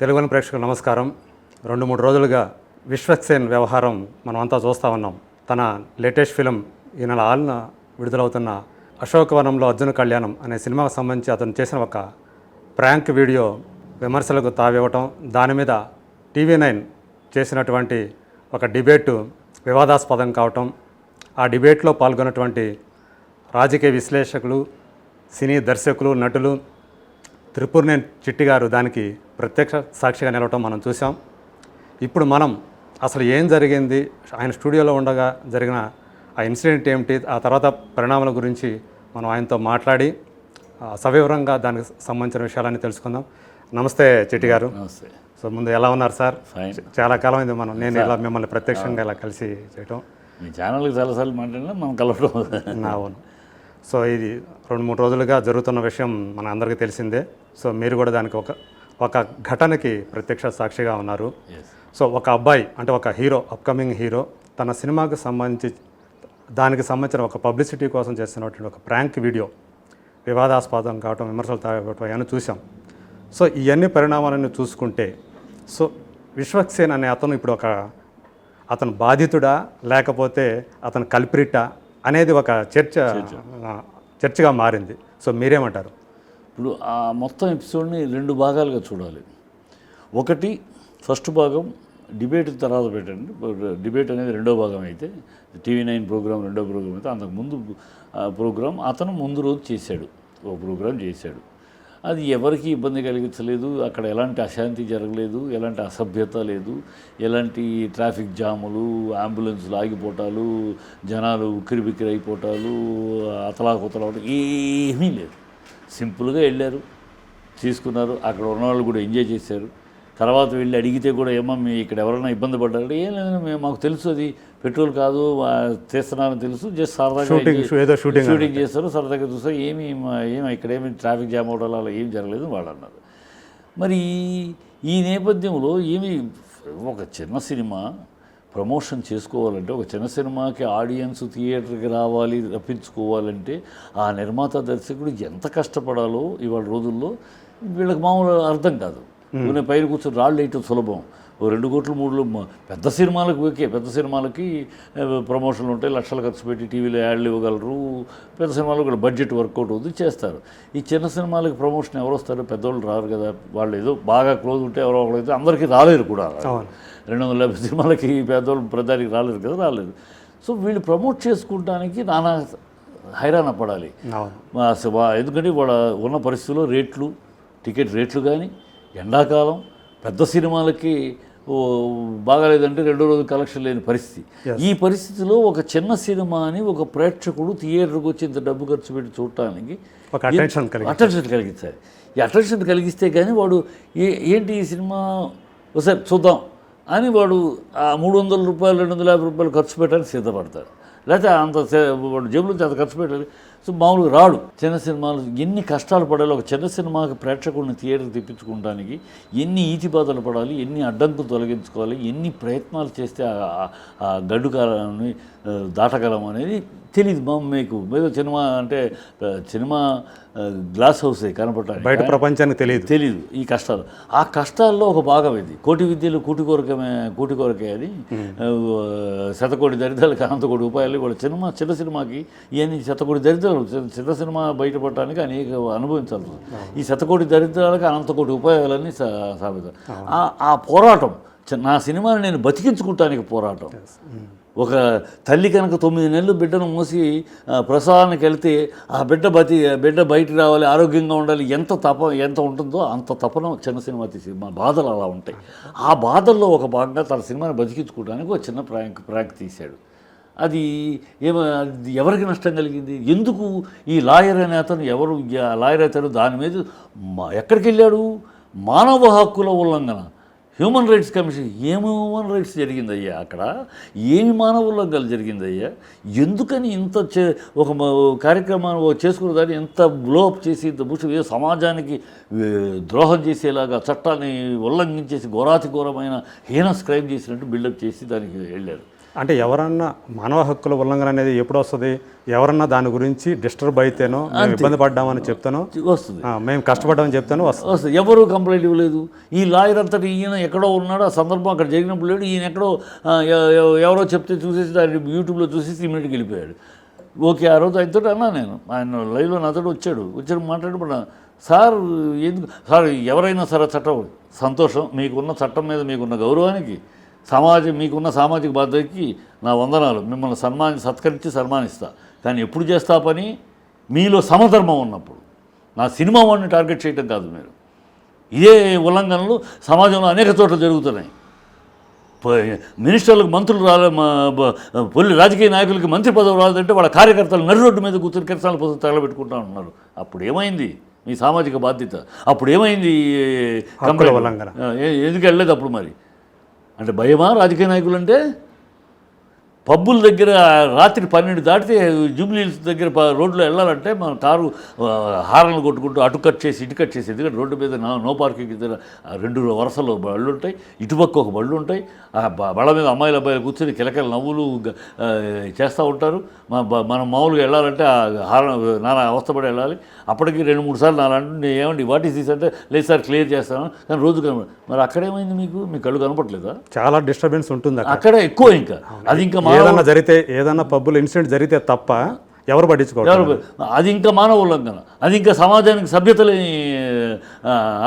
తెలుగుని ప్రేక్షకులకు నమస్కారం. 2-3 రోజులుగా విశ్వక్సేన్ వ్యవహారం మనమంతా చూస్తూ ఉన్నాం. తన లేటెస్ట్ ఫిలిం ఈ నెల 6న విడుదలవుతున్న అశోకవనంలో అర్జున కళ్యాణం అనే సినిమాకు సంబంధించి అతను చేసిన ఒక ప్రాంక్ వీడియో విమర్శలకు తావివ్వటం, దాని మీద TV9 చేసినటువంటి ఒక డిబేటు వివాదాస్పదం కావటం, ఆ డిబేట్లో పాల్గొన్నటువంటి రాజకీయ విశ్లేషకులు, సినీ దర్శకులు, నటులు, త్రిపురనేని చిట్టి గారు దానికి ప్రత్యక్ష సాక్షిగా నిలవటం మనం చూసాం. ఇప్పుడు మనం అసలు ఏం జరిగింది, ఆయన స్టూడియోలో ఉండగా జరిగిన ఆ ఇన్సిడెంట్ ఏమిటి, ఆ తర్వాత పరిణామాల గురించి మనం ఆయనతో మాట్లాడి సవివరంగా దానికి సంబంధించిన విషయాలన్నీ తెలుసుకుందాం. నమస్తే చిట్టి గారు. నమస్తే. సో ముందు ఎలా ఉన్నారు సార్? చాలా కాలం అయింది నేను ఇలా మిమ్మల్ని ప్రత్యక్షంగా ఇలా కలిసి చేయటం. మీ ఛానల్కి చాలాసార్లు మాట్లాడినా మనం కలవడం. అవును. సో ఇది 2-3 రోజులుగా జరుగుతున్న విషయం మన అందరికీ తెలిసిందే. సో మీరు కూడా దానికి ఒక ఘటనకి ప్రత్యక్ష సాక్షిగా ఉన్నారు. సో ఒక అబ్బాయి అంటే ఒక హీరో, అప్కమింగ్ హీరో తన సినిమాకి సంబంధించి దానికి సంబంధించిన ఒక పబ్లిసిటీ కోసం చేస్తున్నటువంటి ఒక ప్రాంక్ వీడియో వివాదాస్పదం కావటం, విమర్శలు తాగటం అవన్నీ చూసాం. సో ఇవన్నీ పరిణామాలను చూసుకుంటే సో విశ్వక్సేన్ అనే అతను ఇప్పుడు అతను బాధితుడా లేకపోతే అతను కల్ప్రిటా అనేది ఒక చర్చగా మారింది. సో మీరేమంటారు? ఇప్పుడు ఆ మొత్తం ఎపిసోడ్ని 2 భాగాలుగా చూడాలి. ఒకటి ఫస్ట్ భాగం డిబేట్ తర్వాత పెట్టండి. డిబేట్ అనేది 2వ భాగం అయితే, TV9 ప్రోగ్రామ్ 2వ ప్రోగ్రామ్ అయితే, అంతకుముందు ప్రోగ్రామ్ అతను ముందు రోజు చేశాడు, ఓ ప్రోగ్రామ్ చేశాడు. అది ఎవరికి ఇబ్బంది కలిగించలేదు, అక్కడ ఎలాంటి అశాంతి జరగలేదు, ఎలాంటి అసభ్యత లేదు, ఎలాంటి ట్రాఫిక్ జాములు, అంబులెన్సులు ఆగిపోవటాలు, జనాలు ఉక్కిరిబిక్కిరి అయిపోవటాలు, అతలాకుతలవటం ఏమీ లేదు. సింపుల్గా వెళ్ళారు, తీసుకున్నారు. అక్కడ ఉన్నవాళ్ళు కూడా ఎంజాయ్ చేశారు. తర్వాత వెళ్ళి అడిగితే కూడా ఏమమ్మా ఇక్కడ ఎవరైనా ఇబ్బంది పడ్డారు, ఏం లేదు మేము మాకు తెలుసు అది పెట్రోల్ కాదు తీస్తున్నారని తెలుసు, జస్ట్ సరదాగా షూటింగ్ చేస్తారు, సరదాగా చూస్తారు, ఏమి ఇక్కడ ఏమి ట్రాఫిక్ జామ్ అవడం అలా ఏం జరగలేదు వాళ్ళు అన్నారు. మరి ఈ నేపథ్యంలో ఒక చిన్న సినిమా ప్రమోషన్ చేసుకోవాలంటే, ఒక చిన్న సినిమాకి ఆడియన్స్ థియేటర్కి రావాలి, రప్పించుకోవాలంటే ఆ నిర్మాత దర్శకుడు ఎంత కష్టపడాలో ఇవాళ రోజుల్లో వీళ్ళకి మామూలు అర్థం కాదు. పైన కూర్చొని రాళ్ళు వేయటం సులభం. 2 కోట్లు 3 పెద్ద సినిమాలకు ఓకే, పెద్ద సినిమాలకి ప్రమోషన్లు ఉంటాయి, లక్షలు ఖర్చు పెట్టి టీవీలో యాడ్లు ఇవ్వగలరు, పెద్ద సినిమాలకు కూడా బడ్జెట్ వర్కౌట్ అవుతుంది, చేస్తారు. ఈ చిన్న సినిమాలకి ప్రమోషన్ ఎవరు వస్తారు? పెద్దవాళ్ళు రారు కదా. వాళ్ళు ఏదో బాగా క్లోజ్ ఉంటే ఎవరో ఒకరైతే అందరికీ రాలేరు కూడా. 250 సినిమాలకి పెద్దవాళ్ళు ప్రధానికి రాలేరు కదా, రాలేదు. సో వీళ్ళు ప్రమోట్ చేసుకుంటానికి నానా హైరాణ పడాలి. ఎందుకంటే వాళ్ళ ఉన్న పరిస్థితుల్లో టికెట్ రేట్లు కానీ, ఎండాకాలం పెద్ద సినిమాలకి బాగాలేదంటే 2వ రోజు కలెక్షన్ లేని పరిస్థితి. ఈ పరిస్థితిలో ఒక చిన్న సినిమాని ఒక ప్రేక్షకుడు థియేటర్కి వచ్చి ఇంత డబ్బు ఖర్చు పెట్టి చూడటానికి అటెన్షన్ కలిగించాలి. ఈ అటెన్షన్ కలిగిస్తే కానీ వాడు ఏంటి ఈ సినిమా ఒకసారి చూద్దాం అని వాడు ఆ 300 రూపాయలు 250 రూపాయలు ఖర్చు పెట్టడానికి సిద్ధపడతాడు. లేకపోతే అంత వాడు జేబుల నుంచి అంత ఖర్చు పెట్టాలి. సో మామూలుగా రాడు. చిన్న సినిమాలు ఎన్ని కష్టాలు పడాలి, ఒక చిన్న సినిమాకి ప్రేక్షకుడిని థియేటర్ తెప్పించుకోవడానికి ఎన్ని ఈతిబాధలు పడాలి, ఎన్ని అడ్డంకులు తొలగించుకోవాలి, ఎన్ని ప్రయత్నాలు చేస్తే ఆ గడ్డు కాలాన్ని దాటగలం అనేది తెలియదు మీకు. ఏదో సినిమా అంటే సినిమా గ్లాస్ హౌసే కనపడాలి, బయట ప్రపంచానికి తెలియదు ఈ కష్టాలు. ఆ కష్టాల్లో ఒక భాగం ఇది. కోటి విద్యలు కూటి కొరకే అని, శతకోటి దరిద్రాలకి అనంతకోటి ఉపాయాలు. వాళ్ళ చిన్న సినిమాకి ఇవన్నీ శతకోటి దరిద్రాలు. చిన్న సినిమా బయటపడటానికి అనేక అనుభవించాల్సి వస్తుంది. ఈ శతకోటి దరిద్రాలకు అనంతకోటి ఉపాయాలన్నీ సాగుతాయి. ఆ పోరాటం, నా సినిమాని నేను బతికించుకుంటానికి పోరాటం. ఒక తల్లి కనుక 9 నెలలు బిడ్డను మూసి ప్రసవానికి వెళ్తే ఆ బిడ్డ బయటికి రావాలి, ఆరోగ్యంగా ఉండాలి, ఎంత ఉంటుందో అంత తపన చిన్న సినిమా తీసి మా బాధలు అలా ఉంటాయి. ఆ బాధల్లో ఒక భాగంగా తన సినిమాని బతికించుకోవడానికి ఒక చిన్న ప్రాంక్ తీశాడు. అది ఎవరికి నష్టం కలిగింది? ఎందుకు ఈ లాయర్ అనే అతను లాయర్ అతను దాని మీద ఎక్కడికి వెళ్ళాడు? మానవ హక్కుల ఉల్లంఘన, హ్యూమన్ రైట్స్ కమిషన్. ఏమి హ్యూమన్ రైట్స్ జరిగిందయ్యా అక్కడ? ఏమి మానవ ఉల్లంఘన జరిగిందయ్యా? ఎందుకని ఇంత ఒక కార్యక్రమాన్ని చేసుకున్న దాన్ని ఎంత బ్లోఅప్ చేసి, ఇంత సమాజానికి ద్రోహం చేసేలాగా చట్టాన్ని ఉల్లంఘించేసి ఘోరాతి ఘోరమైన హీనస్ క్రైమ్ చేసినట్టు బిల్డప్ చేసి దానికి వెళ్ళారు. అంటే ఎవరన్నా మానవ హక్కుల ఉల్లంఘన అనేది ఎప్పుడు వస్తుంది? ఎవరన్నా దాని గురించి డిస్టర్బ్ అయితేనో, మేము ఇబ్బంది పడ్డామని చెప్తానో వస్తుంది, మేము కష్టపడ్డామని చెప్తానో వస్తుంది. ఎవరు కంప్లైంట్ ఇవ్వలేదు. ఈ లాయర్ అంతటి ఈయన ఎక్కడో ఉన్నాడు, ఆ సందర్భం అక్కడ జరిగినప్పుడు లేడు. ఈయన ఎక్కడో ఎవరో చెప్తే చూసేసి దాన్ని యూట్యూబ్లో చూసేసి ఇమీడియట్గా వెళ్ళిపోయాడు. ఓకే, ఆ రోజు ఆయనతో అన్నా, నేను ఆయన లైవ్లో నాతో వచ్చాడు మాట్లాడబడ్డా, సార్ ఎందుకు సార్ ఎవరైనా సరే చట్టం సంతోషం, మీకున్న చట్టం మీద మీకున్న గౌరవానికి, మీకున్న సామాజిక బాధ్యతకి నా వందనాలు, మిమ్మల్ని సత్కరించి సన్మానిస్తా. కానీ ఎప్పుడు చేస్తా పని మీలో సమధర్మం ఉన్నప్పుడు. నా సినిమా వాడిని టార్గెట్ చేయటం కాదు. మీరు ఇదే ఉల్లంఘనలు సమాజంలో అనేక చోట్ల జరుగుతున్నాయి. మినిస్టర్లకు మంత్రులు రాజకీయ నాయకులకి మంత్రి పదవి రాదంటే వాళ్ళ కార్యకర్తలు నడి రోడ్డు మీద కూర్చొని కిరసాల పదవి తగలబెట్టుకుంటా ఉన్నారు. అప్పుడు ఏమైంది మీ సామాజిక బాధ్యత? అప్పుడు ఏమైంది ఉల్లంఘన? ఎందుకు వెళ్ళలేదు అప్పుడు? మరి అంటే భయమా రాజకీయ నాయకులు అంటే? పబ్బుల దగ్గర రాత్రి 12 దాటితే జూబ్లీ హిల్స్ దగ్గర రోడ్లో వెళ్ళాలంటే మన కారు హార్న్లు కొట్టుకుంటూ అటు కట్ చేసి ఇటు కట్ చేసి, ఎందుకంటే రోడ్డు మీద నో పార్కింగ్ దగ్గర 2 వరుసలో బళ్ళు ఉంటాయి, ఇటుపక్క ఒక బళ్ళు ఉంటాయి. ఆ బళ్ళ మీద అమ్మాయిలు అబ్బాయిలు కూర్చొని కిలకల నవ్వులు చేస్తూ ఉంటారు. మనం మామూలుగా వెళ్ళాలంటే నానా అవస్థపడి వెళ్ళాలి. అప్పటికి 2-3 సార్లు నాలంటే ఏమండి వాట్ ఈస్ దిస్ అంటే, లేదు సార్ క్లియర్ చేస్తాను, కానీ రోజు మరి అక్కడేమైంది? మీ కళ్ళు కనపట్లేదా? చాలా డిస్టర్బెన్స్ ఉంటుంది అక్కడే ఎక్కువ. ఇంకా అది ఇంకా ఏదైనా పబ్బులో ఇన్సిడెంట్ జరిగితే తప్ప ఎవరు పట్టించుకోవాలి. అది ఇంకా మానవ ఉల్లంఘన, అది ఇంకా సమాజానికి సభ్యత లేని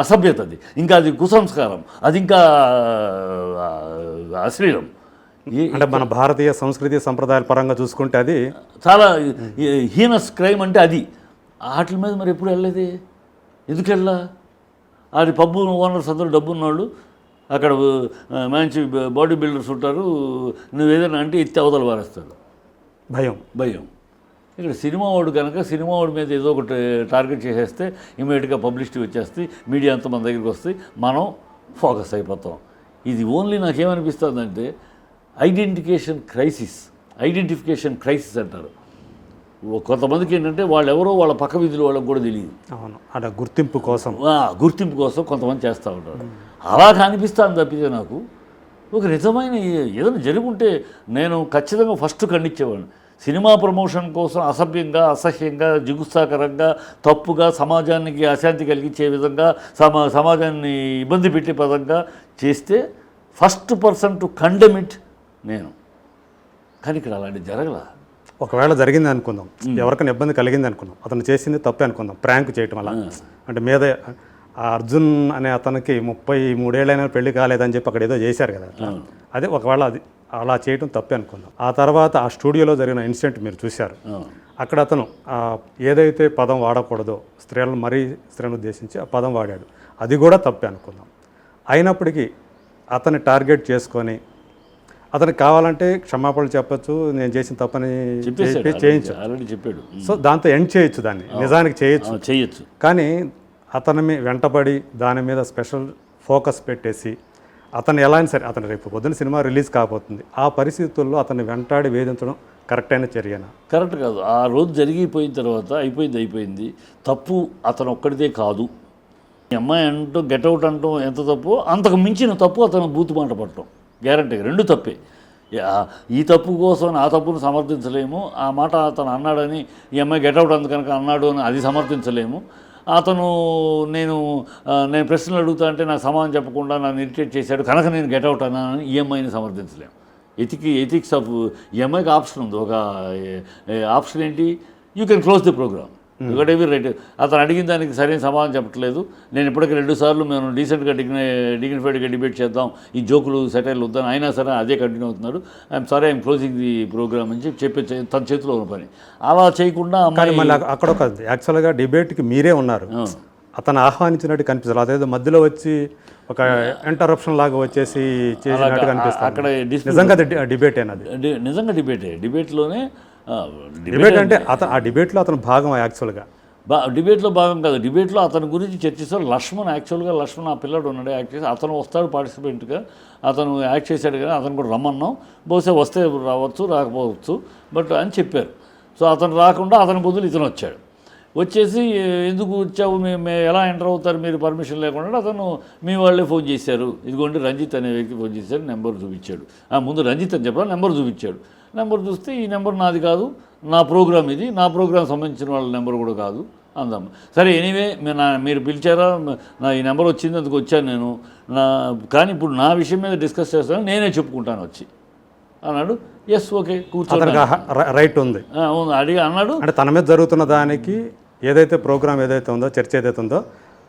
అసభ్యత, అది ఇంకా అది కుసంస్కారం, అది ఇంకా అశ్లీలం. అంటే మన భారతీయ సంస్కృతి సంప్రదాయాల పరంగా చూసుకుంటే అది చాలా హీనస్ క్రైమ్. అంటే అది వాటి మీద మరి ఎప్పుడు వెళ్ళలేదు, ఎందుకు వెళ్ళా? అది పబ్బు ఓనర్స్ అందరూ డబ్బు ఉన్నవాళ్ళు, అక్కడ మంచి బాడీ బిల్డర్స్ ఉంటారు, నువ్వు ఏదైనా అంటే ఎత్తి అవతల పారేస్తాడు. భయం. ఇక్కడ సినిమా వాడు కనుక సినిమా వాడి మీద ఏదో ఒకటి టార్గెట్ చేసేస్తే ఇమీడియట్గా పబ్లిసిటీ వచ్చేస్తే, మీడియా అంతా మన దగ్గరికి వస్తే మనం ఫోకస్ అయిపోతాం. ఇది ఓన్లీ నాకేమనిపిస్తుందంటే ఐడెంటిఫికేషన్ క్రైసిస్ అంటారు. కొంతమందికి ఏంటంటే వాళ్ళు ఎవరో వాళ్ళ పక్క వీధులు వాళ్ళకి కూడా తెలియదు. అవును, అలా గుర్తింపు కోసం కొంతమంది చేస్తూ ఉంటారు. అలా కనిపిస్తాను తప్పితే నాకు ఒక నిజమైన ఏదైనా జరుగుంటే నేను ఖచ్చితంగా ఫస్ట్ ఖండించేవాడిని. సినిమా ప్రమోషన్ కోసం అసభ్యంగా, అసహ్యంగా, జిగుత్సాకరంగా, తప్పుగా, సమాజానికి అశాంతి కలిగించే విధంగా, సమాజాన్ని ఇబ్బంది పెట్టే పదంగా చేస్తే first person to condemn it నేను. కానీ ఇక్కడ అలాంటి జరగలా. ఒకవేళ జరిగింది అనుకుందాం, ఎవరికైనా ఇబ్బంది కలిగింది అనుకుందాం, అతను చేసింది తప్పే అనుకుందాం, ప్రాంక్ చేయటం వల్ల. అంటే మీద అర్జున్ అనే అతనికి 33 ఏళ్ళైనా పెళ్లి కాలేదని చెప్పి అక్కడ ఏదో చేశారు కదా, అదే ఒకవేళ అది అలా చేయటం తప్పే అనుకుందాం. ఆ తర్వాత ఆ స్టూడియోలో జరిగిన ఇన్సిడెంట్ మీరు చూశారు. అక్కడ అతను ఏదైతే పదం వాడకూడదో స్త్రీలను ఉద్దేశించి ఆ పదం వాడాడు, అది కూడా తప్పే అనుకుందాం. అయినప్పటికీ అతన్ని టార్గెట్ చేసుకొని అతనికి కావాలంటే క్షమాపణలు చెప్పచ్చు, నేను చేసిన తప్పని చేయించు, చెప్పాడు. సో దాంతో ఎండ్ చేయొచ్చు, దాన్ని నిజానికి చేయొచ్చు. కానీ అతని వెంటబడి దాని మీద స్పెషల్ ఫోకస్ పెట్టేసి అతను ఎలా అయినా సరే, అతను రేపు పొద్దున్న సినిమా రిలీజ్ కాబోతుంది, ఆ పరిస్థితుల్లో అతన్ని వెంటాడి వేధించడం కరెక్ట్ అయిన చర్యనా? కరెక్ట్ కాదు. ఆ రోజు జరిగిపోయిన తర్వాత అయిపోయింది. తప్పు అతను ఒక్కడిదే కాదు. ఈ అమ్మాయి అంటూ గెట్అవుట్ అంటాం ఎంత తప్పు, అంతకు మించిన తప్పు అతను బూతు మాట పట్టడం గ్యారంటీగా 2 తప్పే. ఈ తప్పు కోసం ఆ తప్పును సమర్థించలేము. ఆ మాట అతను అన్నాడని ఈ అమ్మాయి గెట్అవుట్ అందుకనుక అన్నాడు అని అది సమర్థించలేము. అతను నేను ప్రశ్నలు అడుగుతా అంటే నాకు సమాధానం చెప్పకుండా నన్ను ఇరిటేట్ చేశాడు కనుక నేను గెట్అవుట్ అన్నానని ఈఎంఐని సమర్థించలేము. ఎథిక్స్ ఆఫ్ ఈఎంఐకి ఆప్షన్ ఉంది. ఒక ఆప్షన్ ఏంటి, you can close the program, you got every right. అతను అడిగిన దానికి సరైన సమాధానం చెప్పట్లేదు. నేను ఇప్పటికీ 2 సార్లు మేము డీసెంట్గా డిగ్నిఫైడ్గా డిబేట్ చేద్దాం, ఈ జోకులు సెటైర్లు వద్దని, అయినా సరే అదే కంటిన్యూ అవుతున్నాడు. I'm sorry, I'm closing the program అని చెప్పి తన చేతిలో ఉన్న పని అలా చేయకుండా మళ్ళీ అక్కడ ఒక యాక్చువల్గా డిబేట్కి మీరే ఉన్నారు, అతను ఆహ్వానించినట్టు కనిపిస్తారు, అదేదో మధ్యలో వచ్చి ఒక ఇంటరప్షన్ లాగా వచ్చేసి చేసినట్టు కనిపిస్తుంది. అక్కడ నిజంగా డిబేట్ అయినది, నిజంగా డిబేట్లోనే డిబేట్ అంటే ఆ డిబేట్లో అతను భాగం యాక్చువల్గా డిబేట్లో భాగం కాదు. డిబేట్లో అతని గురించి చర్చిస్తారు. లక్ష్మణ్ ఆ పిల్లడు ఉన్నాడు యాక్ట్ చేసి, అతను వస్తాడు పార్టిసిపెంట్గా, అతను యాక్ట్ చేశాడు కానీ అతను కూడా రమ్మన్నాం, బహుశా వస్తే రావచ్చు రాకపోవచ్చు బట్ అని చెప్పారు. సో అతను రాకుండా అతని బదులు ఇతను వచ్చాడు. వచ్చేసి ఎందుకు వచ్చావు మేము ఎలా ఎంటర్ అవుతారు మీరు పర్మిషన్ లేకుండా, అతను మీ వాళ్ళే ఫోన్ చేశారు, ఇదిగోండి రంజిత్ అనే వ్యక్తి ఫోన్ చేశారు, నెంబర్ చూపించాడు. ముందు రంజిత్ అని చెప్పాలి, నెంబర్ చూపించాడు. నెంబర్ చూస్తే ఈ నెంబర్ నాది కాదు, నా ప్రోగ్రామ్ ఇది, నా ప్రోగ్రామ్ సంబంధించిన వాళ్ళ నెంబర్ కూడా కాదు అందాం. సరే ఎనీవే మీరు పిలిచారా, నా ఈ నెంబర్ వచ్చింది అందుకు వచ్చాను నేను, కానీ ఇప్పుడు నా విషయం మీద డిస్కస్ చేస్తాను, నేనే చెప్పుకుంటాను వచ్చి అన్నాడు. ఎస్ ఓకే కూర్చోండి రైట్ ఉంది అడిగి అన్నాడు. అంటే తన మీద జరుగుతున్న దానికి ఏదైతే ప్రోగ్రామ్ ఏదైతే ఉందో, చర్చ ఏదైతే ఉందో,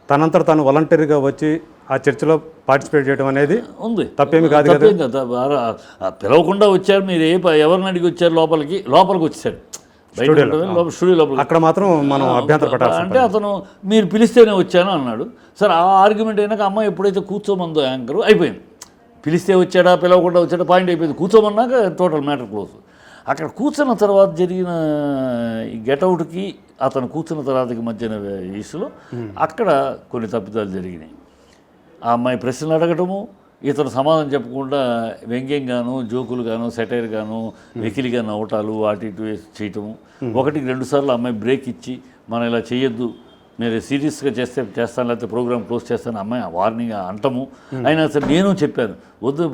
తనంతట తను వాలంటరీగా వచ్చి ఆ చర్చలో పార్టిసిపేట్ చేయడం అనేది ఉంది, తప్పేమి కాదు కదా. పిలవకుండా వచ్చారు, మీరు ఎవరిని అడిగి వచ్చారు, లోపలికి వచ్చారు, స్టూడియో లోపల. అక్కడ మాత్రం మనం అభ్యంతర పెట్టాలి అంటే అతను మీరు పిలిస్తేనే వచ్చాను అన్నాడు. సరే ఆ ఆర్గ్యుమెంట్ అయినాక అమ్మాయి ఎప్పుడైతే కూర్చోమందో యాంకర్ అయిపోయింది. పిలిస్తే వచ్చాడా పిలవకుండా వచ్చాడా పాయింట్ అయిపోయింది. కూర్చోమన్నాక టోటల్ మ్యాటర్ క్లోజ్. అక్కడ కూర్చున్న తర్వాత జరిగిన ఈ గెటౌట్కి అతను కూర్చున్న తర్వాతకి మధ్యన ఇష్యూలో అక్కడ కొన్ని తప్పిదాలు జరిగినాయి. ఆ అమ్మాయి ప్రశ్నలు అడగటము, ఇతను సమాధానం చెప్పకుండా వ్యంగ్యంగాను, జోకులుగాను, సెటైర్గాను, వెకిలిగా నవ్వటాలు అటు ఇటు చేయటము. 1-2 సార్లు అమ్మాయి బ్రేక్ ఇచ్చి మనం ఇలా చేయొద్దు, మీరు సీరియస్గా చేస్తాను లేకపోతే ప్రోగ్రామ్ క్లోజ్ చేస్తాను అమ్మాయి వార్నింగ్ అంటము. అయినా సరే నేను చెప్పాను, వద్దు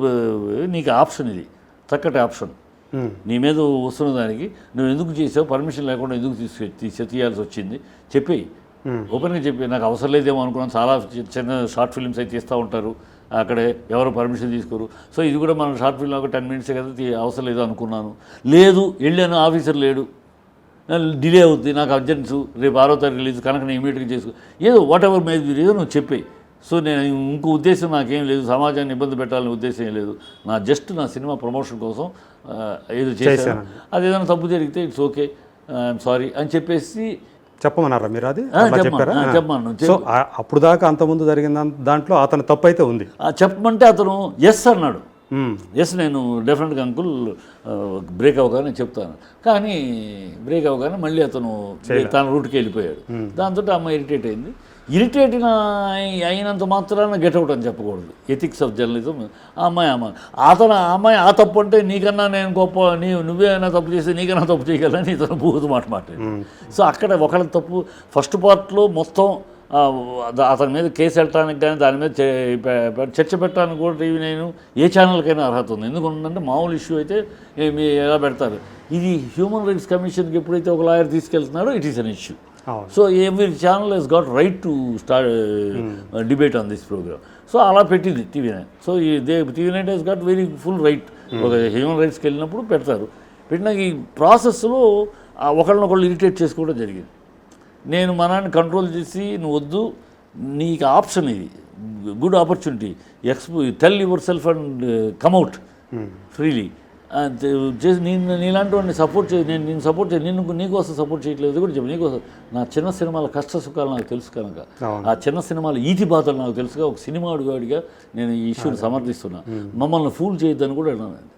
నీకు ఆప్షన్ ఇది చక్కటి ఆప్షన్, నీ మీద వస్తున్న దానికి నువ్వు ఎందుకు చేసావు, పర్మిషన్ లేకుండా ఎందుకు తీయాల్సి వచ్చింది చెప్పి ఓపెన్గా చెప్పి, నాకు అవసరం లేదేమో అనుకున్నాను, చాలా చిన్న షార్ట్ ఫిల్మ్స్ అయితే తీస్తూ ఉంటారు అక్కడే, ఎవరు పర్మిషన్ తీసుకోరు, సో ఇది కూడా మన షార్ట్ ఫిల్మ్ ఒక 10 minutes కదా అవసరం లేదు అనుకున్నాను. లేదు వెళ్ళాను, ఆఫీసర్ లేడు, డిలే అవుద్ది, నాకు అర్జెంట్స్, రేపు 6వ తారీఖు రిలీజ్ కనుక నేను ఇమీడియట్గా చేసుకో, ఏదో వాట్ ఎవర్ మే ఏదో నువ్వు చెప్పే. సో నేను ఇంకో ఉద్దేశం నాకేం లేదు, సమాజాన్ని ఇబ్బంది పెట్టాలని ఉద్దేశం ఏం లేదు, నా సినిమా ప్రమోషన్ కోసం ఏదో చేశాను, అది ఏదైనా తప్పు జరిగితే ఇట్స్ ఓకే, ఐఎమ్ సారీ అని చెప్పేసి చెప్పమన్నారా మీరు? అది చెప్పమన్నాను. సో అప్పుడు దాకా అంతకుముందు జరిగిన దాంట్లో అతను తప్పు అయితే ఉంది. చెప్పమంటే అతను ఎస్ అన్నాడు. ఎస్ నేను డెఫినెట్గా అంకుల్ బ్రేక్ అవ్వగానే చెప్తాను, కానీ బ్రేక్ అవ్వగానే మళ్ళీ అతను తన రూట్కి వెళ్ళిపోయాడు. దాంతో అమ్మాయి ఇరిటేట్ అయింది. ఇరిటేట్ అయినంత మాత్రాన గెట్అవుట్ అని చెప్పకూడదు, ఎథిక్స్ ఆఫ్ జర్నలిజం. ఆ అమ్మాయి ఆ తప్పు అంటే నీకన్నా నేను గొప్ప, నువ్వేమైనా తప్పు చేస్తే నీకన్నా తప్పు చేయగలని ఇతను బూతు మాట మాట్లాడు. సో అక్కడ ఒకళ్ళ తప్పు. ఫస్ట్ పార్ట్లో మొత్తం అతని మీద కేసు వెళ్ళటానికి కానీ దాని మీద చర్చ పెట్టడానికి కూడా టీవీ9 ఏ ఛానల్కైనా అర్హత ఉంది. ఎందుకంటే మామూలు ఇష్యూ అయితే ఎలా పెడతారు, ఇది హ్యూమన్ రైట్స్ కమిషన్కి ఎప్పుడైతే ఒక లాయర్ తీసుకెళ్తున్నాడో it is an issue. So every channel has got right to start debate on this program. So అలా పెట్టింది TV nine. So TV nine has got very full right. ఒక హ్యూమన్ రైట్స్కి వెళ్ళినప్పుడు పెడతారు. పెట్టిన ఈ ప్రాసెస్లో ఒకళ్ళనొకళ్ళు ఇరిటేట్ చేసుకోవడం జరిగింది. నేను మనాన్ని కంట్రోల్ చేసి నువ్వు వద్దు, నీకు ఆప్షన్ ఇది, good opportunity, tell your self and come out freely చేసి నీలాంటి వాడిని సపోర్ట్ చేసి నేను సపోర్ట్ చేసి నీకోసం సపోర్ట్ చేయట్లేదు కూడా చెప్పి, నీకోసం నా చిన్న సినిమాల కష్ట సుఖాలు నాకు తెలుసు కనుక, ఆ చిన్న సినిమాల ఈతి బాధలు నాకు తెలుసుగా, ఒక సినిమా అడుగాడిగా నేను ఈ ఇష్యూని సమర్థిస్తున్నా, మమ్మల్ని ఫూల్ చేయొద్దని కూడా అన్నాను.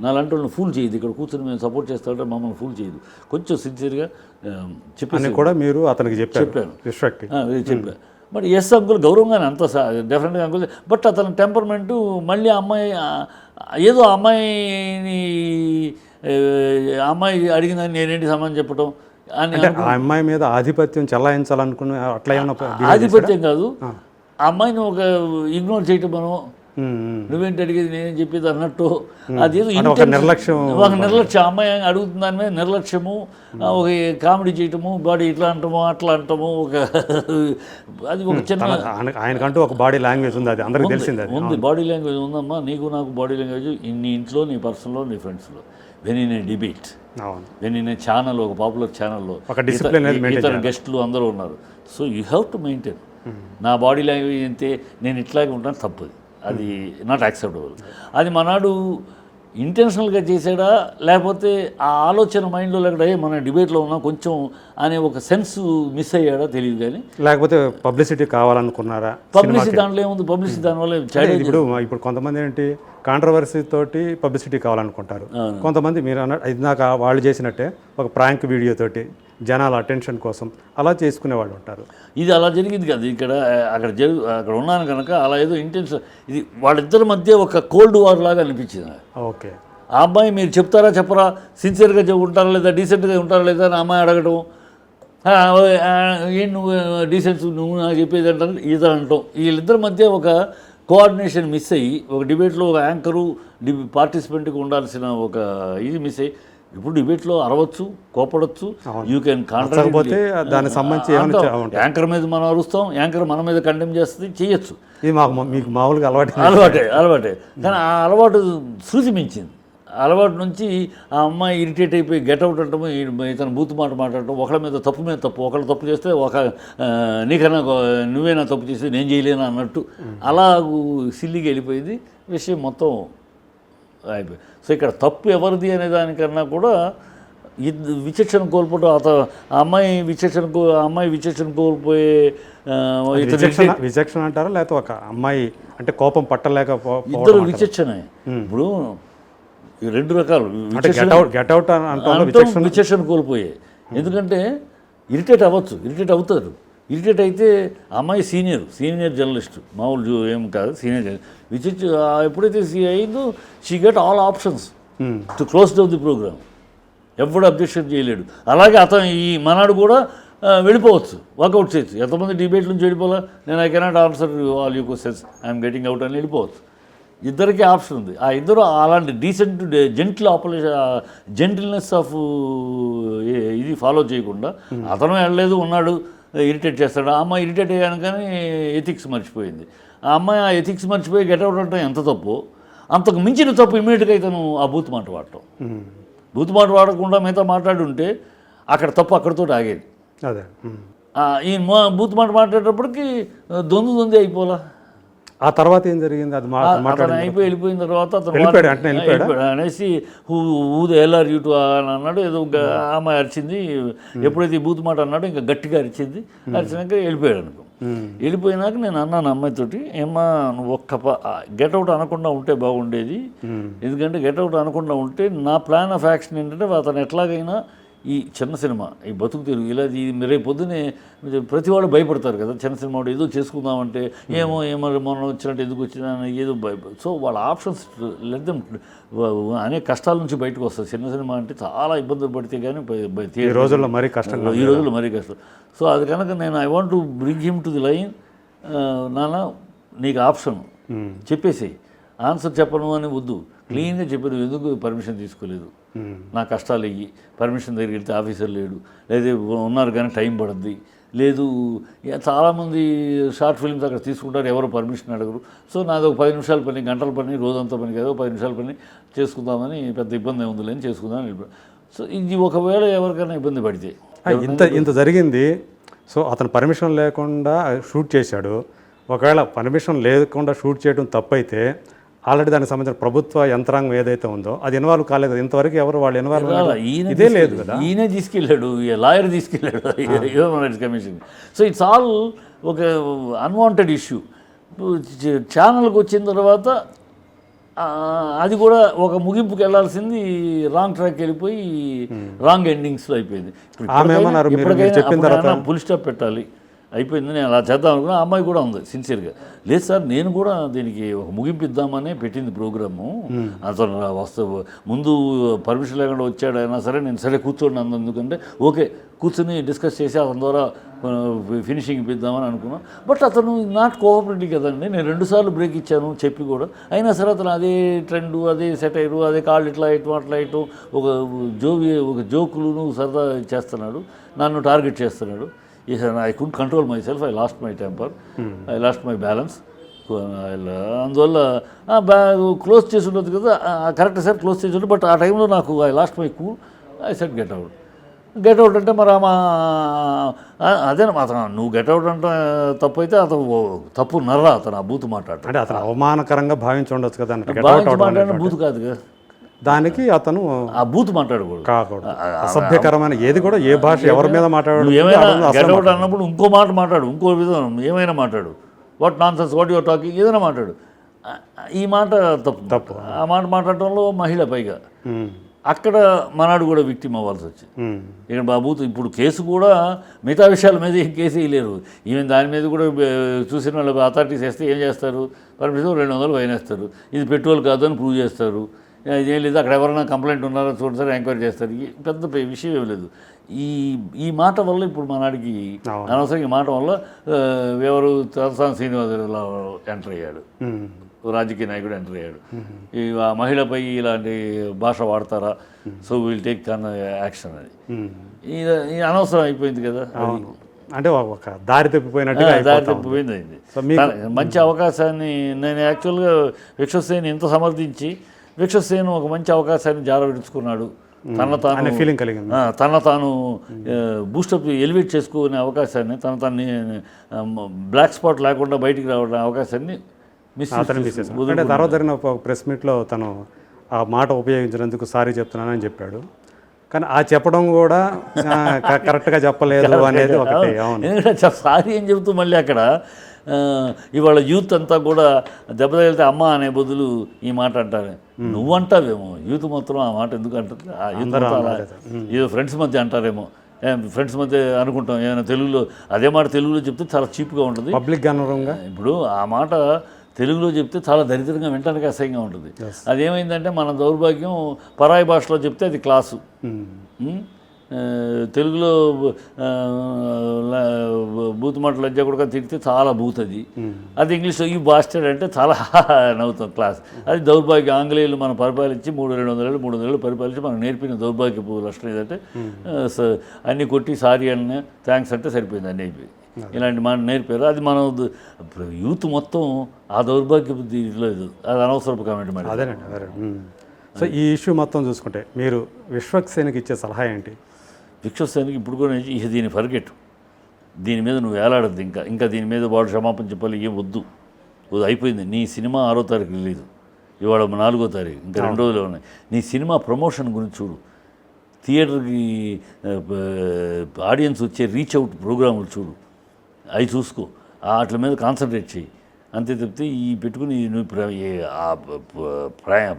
నాలాంటి వాళ్ళని ఫూల్ చేయదు, ఇక్కడ కూర్చొని మేము సపోర్ట్ చేస్తామంటే మమ్మల్ని ఫూల్ చేయదు, కొంచెం సిన్సియర్గా చెప్పి కూడా మీరు అతనికి చెప్పాను. చెప్పాను బట్ ఎస్ అంకుల్ గౌరవంగానే అంత డెఫినెట్గా అంకుల్. బట్ అతని టెంపర్మెంటు మళ్ళీ ఏదో అమ్మాయి అడిగిందని నేనేంటి సమాధానం చెప్పటం అని, ఆ అమ్మాయి మీద ఆధిపత్యం చెలాయించాలనుకుని అట్లా ఏమన్నా? ఆధిపత్యం కాదు, ఆ అమ్మాయిని ఒక ఇగ్నోర్ చేయటం, మనం నువ్వేంటి అడిగేది నేనేం చెప్పేది అన్నట్టు, అదేదో నిర్లక్ష్యం. ఒక నిర్లక్ష్యం, అమ్మాయి అడుగుతున్న దాని మీద నిర్లక్ష్యము, ఒక కామెడీ చేయటము, బాడీ ఇట్లా అంటాము అట్లా అంటాము, అది ఒక చిన్న ఆయనకంటూ ఒక బాడీ లాంగ్వేజ్ ఉంది, అది అందరికీ తెలిసింది. ఉంది, బాడీ లాంగ్వేజ్ ఉందమ్మా, నీకు నాకు బాడీ లాంగ్వేజ్ నీ ఇంట్లో, నీ పర్సన్లో, నీ ఫ్రెండ్స్లో. When in a debate, when in a channel, ఒక పాపులర్ ఛానల్లో ఇతర గెస్టులు అందరూ ఉన్నారు. So you have to maintain. నా బాడీ లాంగ్వేజ్ అంతే, నేను ఇట్లాగే ఉంటాను, తప్పది, అది నాట్ యాక్సెప్టబుల్. అది మనాడు ఇంటెన్షనల్గా చేసాడా లేకపోతే ఆ ఆలోచన మైండ్లో లేకుండా మన డిబేట్లో ఉన్నా కొంచెం అనే ఒక సెన్స్ మిస్ అయ్యాడా తెలియదు, కానీ లేకపోతే పబ్లిసిటీ కావాలనుకున్నారా? పబ్లిసిటీ దాంట్లో ఏముంది, పబ్లిసిటీ దానివల్ల ఇప్పుడు కొంతమంది ఏంటి కాంట్రవర్సీ తోటి పబ్లిసిటీ కావాలనుకుంటారు, కొంతమంది మీరు ఇందాక వాళ్ళు చేసినట్టే ఒక ప్రాంక్ వీడియో తోటి జనాల అటెన్షన్ కోసం అలా చేసుకునే వాళ్ళు ఉంటారు. ఇది అలా జరిగింది కదా ఇక్కడ, అక్కడ ఉన్నాను కనుక అలా ఏదో ఇంటెన్షన్, ఇది వాళ్ళిద్దరి మధ్య ఒక కోల్డ్ వార్ లాగా అనిపించింది. ఓకే, ఆ అమ్మాయి మీరు చెప్తారా చెప్పరా, సిన్సియర్గా ఉంటారా లేదా, డీసెంట్గా ఉంటారా లేదా అని అమ్మాయి అడగడం, ఏం నువ్వు డీసెన్స్ నువ్వు నాకు చెప్పేది అంటారు ఈత అంటాం. వీళ్ళిద్దరి మధ్య ఒక కోఆర్డినేషన్ మిస్ అయ్యి ఒక డిబేట్లో ఒక యాంకరు పార్టిసిపెంట్కి ఉండాల్సిన ఒక ఇది మిస్ అయ్యి ఇప్పుడు డిబేట్లో అరవచ్చు, కోపడవచ్చు, యూ కెన్ కాకపోతే దానికి సంబంధించి యాంకర్ మీద మనం అరుస్తాం, యాంకర్ మన మీద కండెమ్ చేస్తుంది, చేయొచ్చు. ఇది మీకు మామూలుగా అలవాటే కానీ ఆ అలవాటు శృతి మించింది. అలవాటు నుంచి ఆ అమ్మాయి ఇరిటేట్ అయిపోయి గెట్అవుట్ అంటాము, ఇతను బూత్ మాట మాట్లాడటం, ఒకళ్ళ మీద తప్పు ఒకళ్ళు తప్పు చేస్తే నీకన్నా నువ్వేనా తప్పు చేస్తే నేను చేయలేనా అన్నట్టు అలా సిల్లిగా వెళ్ళిపోయింది. విషయం మొత్తం అయిపోయింది. సో ఇక్కడ తప్పు ఎవరిది అనే దానికన్నా కూడా విచక్షణ కోల్పోవడం, ఆ అమ్మాయి విచక్షణ కోల్పోయే విచక్షణ అంటారా లేకపోతే ఒక అమ్మాయి అంటే కోపం ఇద్దరు విచక్షణ. ఇప్పుడు రెండు రకాలు విచక్షణ కోల్పోయాయి. ఎందుకంటే ఇరిటేట్ అవుతారు. ఇరిటేట్ అయితే అమ్మాయి సీనియర్ జర్నలిస్ట్, మామూలు ఏం కాదు, సీనియర్ జర్నలిస్ట్. ఎప్పుడైతే అయిందో she get all options to close down the program. ఎవడు అబ్జెక్షన్ చేయలేడు. అలాగే అతను ఈ మనాడు కూడా వెళ్ళిపోవచ్చు, వాకౌట్ చేయొచ్చు. ఎంతమంది డిబేట్ నుంచి వెళ్ళిపోలా, నేను I cannot answer all you questions, I'm getting out అని వెళ్ళిపోవచ్చు. ఇద్దరికీ ఆప్షన్ ఉంది. ఆ ఇద్దరు అలాంటి డీసెంట్ జెంటిల్నెస్ ఆఫ్ ఇది ఫాలో చేయకుండా అతను వెళ్ళలేదు, ఉన్నాడు, ఇరిటేట్ చేస్తాడు. ఆ అమ్మాయి ఇరిటేట్ అయ్యాను కానీ ఎథిక్స్ మర్చిపోయింది. ఆ అమ్మాయి ఆ ఎథిక్స్ మర్చిపోయి గెట్అవుట్ అంటే ఎంత తప్పు, అంతకు మించిన తప్పు ఇమీడియట్గా ఇతను ఆ బూత్ మాట వాడటం. బూత్ మాట వాడకుండా మిగతా మాట్లాడి ఉంటే అక్కడ తప్పు అక్కడితో ఆగేది. అదే ఈ బూత్ మాట మాట్లాడేటప్పటికి దొంది అయిపోలా. ఆ తర్వాత ఏం జరిగింది? అది అతను వెళ్ళిపోయిన తర్వాత అతను అనేసి ఎల్ఆర్ యూటు అని అన్నాడు. ఏదో అమ్మాయి అరిచింది. ఎప్పుడైతే ఈ బూత్ మాట అన్నాడో ఇంకా గట్టిగా అరిచింది. అరిచినాక వెళ్ళిపోయాడు అనుకో. వెళ్ళిపోయినాక నేను అన్నాను అమ్మాయితోటి, ఏమ్మా నువ్వు గెట్అవుట్ అనకుండా ఉంటే బాగుండేది. ఎందుకంటే గెట్అవుట్ అనకుండా ఉంటే నా ప్లాన్ ఆఫ్ యాక్షన్ ఏంటంటే అతను ఎట్లాగైనా ఈ చిన్న సినిమా, ఈ బతుకు తెరుగు ఇలా రేపు పొద్దునే ప్రతివాడు భయపడతారు కదా, చిన్న సినిమా ఏదో చేసుకుందామంటే ఏమో మొన్న వచ్చినట్టు ఎందుకు వచ్చినా ఏదో సో వాళ్ళ ఆప్షన్స్ లెద్దం అనేక కష్టాల నుంచి బయటకు వస్తుంది. చిన్న సినిమా అంటే చాలా ఇబ్బందులు పడితే కానీ ఈ రోజుల్లో మరీ కష్టం. సో అది కనుక నేను I want to bring him to the line. నాన్న నీకు ఆప్షన్ చెప్పేసి ఆన్సర్ చెప్పను అని వద్దు, క్లీన్గా చెప్పాను. ఎందుకు పర్మిషన్ తీసుకోలేదు, నా కష్టాలు ఇవి, పర్మిషన్ దగ్గరికి వెళ్తే ఆఫీసర్ లేడు, లేదా ఉన్నారు కానీ టైం పడుద్ది, లేదు చాలామంది షార్ట్ ఫిల్మ్స్ అక్కడ తీసుకుంటారు, ఎవరు పర్మిషన్ అడగరు. సో నాది ఒక 10 నిమిషాల పని, గంటల పని, రోజంతా పని కాదు, 10 నిమిషాల పని చేసుకుందామని, పెద్ద ఇబ్బంది ఏముంది అని చేసుకుందామని. సో ఇది ఒకవేళ ఎవరికైనా ఇబ్బంది పడితే ఇంత జరిగింది. సో అతను పర్మిషన్ లేకుండా షూట్ చేశాడు. ఒకవేళ పర్మిషన్ లేకుండా షూట్ చేయడం తప్పైతే ఆల్రెడీ దానికి సంబంధించిన ప్రభుత్వ యంత్రాంగం ఏదైతే ఉందో అది ఇన్వాల్వ్ కాలేదు. ఇంతవరకు ఎవరు వాళ్ళు ఇన్వాల్వ్ ఇదే లేదు కదా. ఈయనే తీసుకెళ్ళాడు, లాయర్ తీసుకెళ్ళాడు human rights commission. So it's all ఒక అన్వాంటెడ్ ఇష్యూ. ఛానల్కి వచ్చిన తర్వాత అది కూడా ఒక ముగింపుకి వెళ్ళాల్సింది రాంగ్ ట్రాక్ వెళ్ళిపోయి రాంగ్ ఎండింగ్స్లో అయిపోయింది. ఇప్పటికైనా ఫుల్ స్టాప్ పెట్టాలి, అయిపోయింది, నేను అలా చేద్దాం అనుకున్నా. ఆ అమ్మాయి కూడా ఉంది సిన్సియర్గా, లేదు సార్ నేను కూడా దీనికి ఒక ముగింపు ఇద్దామనే పెట్టింది ప్రోగ్రాము. అతను ముందు పర్మిషన్ లేకుండా వచ్చాడు అయినా సరే నేను సరే కూర్చోండి అందు, ఎందుకంటే ఓకే కూర్చొని డిస్కస్ చేసి అతని ద్వారా ఫినిషింగ్ ఇప్పిద్దామని అనుకున్నాను. బట్ అతను నాట్ కోఆపరేటివ్ కదండి. నేను 2 సార్లు బ్రేక్ ఇచ్చాను చెప్పి కూడా, అయినా సరే అతను అదే ట్రెండు, అదే సెటైరు, అదే కాళ్ళు ఇట్లా ఇటు ఒక జోకులు సరదా చేస్తున్నాడు, నన్ను టార్గెట్ చేస్తున్నాడు. I couldn't control myself. I lost my temper. I lost my balance. అందువల్ల క్లోజ్ చేసి ఉండదు కదా, కరెక్ట్ సార్ క్లోజ్ చేసి ఉండదు. బట్ ఆ టైంలో నాకు I lost my cool. I set get out అంటే మరి అదే అతను నువ్వు గెట్అవుట్ అంటే తప్పు అయితే అతను తప్పు నర్రా అతను ఆ బూత్ మాట్లాడు అంటే అతను అవమానకరంగా భావించి ఉండొచ్చు కదా. మాట్లాడిన బూత్ కాదు కదా, దానికి అతను ఆ బూత్ మాట్లాడకూడదు, అసభ్యకరమైన ఏది కూడా ఏ భాష ఎవరి మీద మాట్లాడు. ఏమైనా గెట్అవుట్ అన్నప్పుడు ఇంకో మాట మాట్లాడు, ఇంకో విధం ఏమైనా మాట్లాడు, what non sense, what your talking, ఏదైనా మాట్లాడు. ఈ మాట తప్పు. ఆ మాట మాట్లాడటంలో మహిళ పైగా అక్కడ మనాడు కూడా విక్టిమ్ అవ్వాల్సి వచ్చింది. ఇక్కడ బాబూత్ ఇప్పుడు కేసు కూడా మిగతా విషయాల మీద ఏం కేసు వేయలేరు. ఈవెన్ దాని మీద కూడా చూసిన వాళ్ళు అథారిటీస్ వేస్తే ఏం చేస్తారు, పర్మిషన్ 200 ఫైన్ వేస్తారు. ఇది పెట్రోల్ కాదని ప్రూవ్ చేస్తారు. ఇదేం లేదు, అక్కడ ఎవరైనా కంప్లైంట్ ఉన్నారో చూడసారి ఎంక్వైరీ చేస్తారు, పెద్ద విషయం ఏం లేదు. ఈ మాట వల్ల ఇప్పుడు మనాడికి అనవసరం ఈ మాట వల్ల ఎవరు తలసాని శ్రీనివాసరావు ఎంటర్ అయ్యాడు, రాజకీయ నాయకుడు ఎంటర్ అయ్యాడు. ఈ మహిళపై ఇలాంటి భాష వాడతారా, సో విల్ టేక్ యాక్షన్ అని ఇది అనవసరం అయిపోయింది కదా. అంటే ఒక దారి తప్పిపోయినట్టుగా దారి తప్పిపోయింది అయింది. మంచి అవకాశాన్ని నేను యాక్చువల్గా విశ్వసేన్ ఇంత సమర్థించి విశ్వసేన్ ఒక మంచి అవకాశాన్ని జారవిడుచుకున్నాడు, తన తాను బూస్టప్ ఎలివేట్ చేసుకునే అవకాశాన్ని, తనని బ్లాక్ స్పాట్ లేకుండా బయటికి రావడం అవకాశాన్ని అంటే తర్వాత జరిగిన ఒక ప్రెస్ మీట్లో తను ఆ మాట ఉపయోగించినందుకు సారీ చెప్తున్నానని చెప్పాడు. కానీ ఆ చెప్పడం కూడా కరెక్ట్గా చెప్పలేదు అనేది ఒకటి. ఎందుకంటే సారీ అని చెబుతూ మళ్ళీ అక్కడ ఇవాళ యూత్ అంతా కూడా దెబ్బ తగిలితే అమ్మ అనే బదులు ఈ మాట అంటారు. నువ్వు అంటావేమో, యూత్ మొత్తం ఆ మాట ఎందుకు అంటారు? ఆ యూత్ ఏదో ఫ్రెండ్స్ మధ్య అంటారేమో, ఫ్రెండ్స్ మధ్య అనుకుంటాం. ఏమైనా తెలుగులో అదే మాట తెలుగులో చెప్తే చాలా చీప్గా ఉంటుంది, పబ్లిక్ అనవరంగా. ఇప్పుడు ఆ మాట తెలుగులో చెప్తే చాలా దరిద్రంగా వినడానికి అసహ్యంగా ఉంటుంది. అదేమైందంటే మన దౌర్భాగ్యం, పరాయి భాషలో చెప్తే అది క్లాసు. తెలుగులో బూత్ మాట లజ్జ కూడా తిడితే చాలా బూత్ అది ఇంగ్లీష్లో ఈ బాస్టెడ్ అంటే చాలా నవ్వుతాం క్లాస్. అది దౌర్భాగ్యం. ఆంగ్లేయులు మనం పరిపాలించి 300 ఏళ్ళు పరిపాలించి మనం నేర్పిన దౌర్భాగ్యపు లక్షణం ఏదంటే అన్నీ కొట్టి సారీ అన్న థ్యాంక్స్ అంటే సరిపోయింది, అన్నీ అయిపోయింది. ఇలాంటి మాట నేర్పారు. అది మనం యూత్ మొత్తం ఆ దౌర్భాగ్యపు దీంట్లో అది అనవసరపు కామెంట్ మరి. అదేనండి. సో ఈ ఇష్యూ మొత్తం చూసుకుంటే మీరు విశ్వక్సేన్కి ఇచ్చే సలహా ఏంటి? విశ్వసేన్కి ఇప్పుడు కూడా దీన్ని ఫర్గెట్, దీని మీద నువ్వు వేలాడద్దు, ఇంకా దీని మీద వాడు క్షమాపణ చెప్పాలి, ఏం వద్దు, అయిపోయింది. నీ సినిమా 6వ తారీఖు రిలీజ్, ఇవాళ 4వ తారీఖు, ఇంకా 2 రోజులు ఉన్నాయి. నీ సినిమా ప్రమోషన్ గురించి చూడు, థియేటర్కి ఆడియన్స్ వచ్చే రీచ్ అవుట్ ప్రోగ్రాములు చూడు, అవి చూసుకో, వాటి మీద కాన్సన్ట్రేట్ చేయి. అంతే తప్పితే ఈ పెట్టుకుని నువ్వు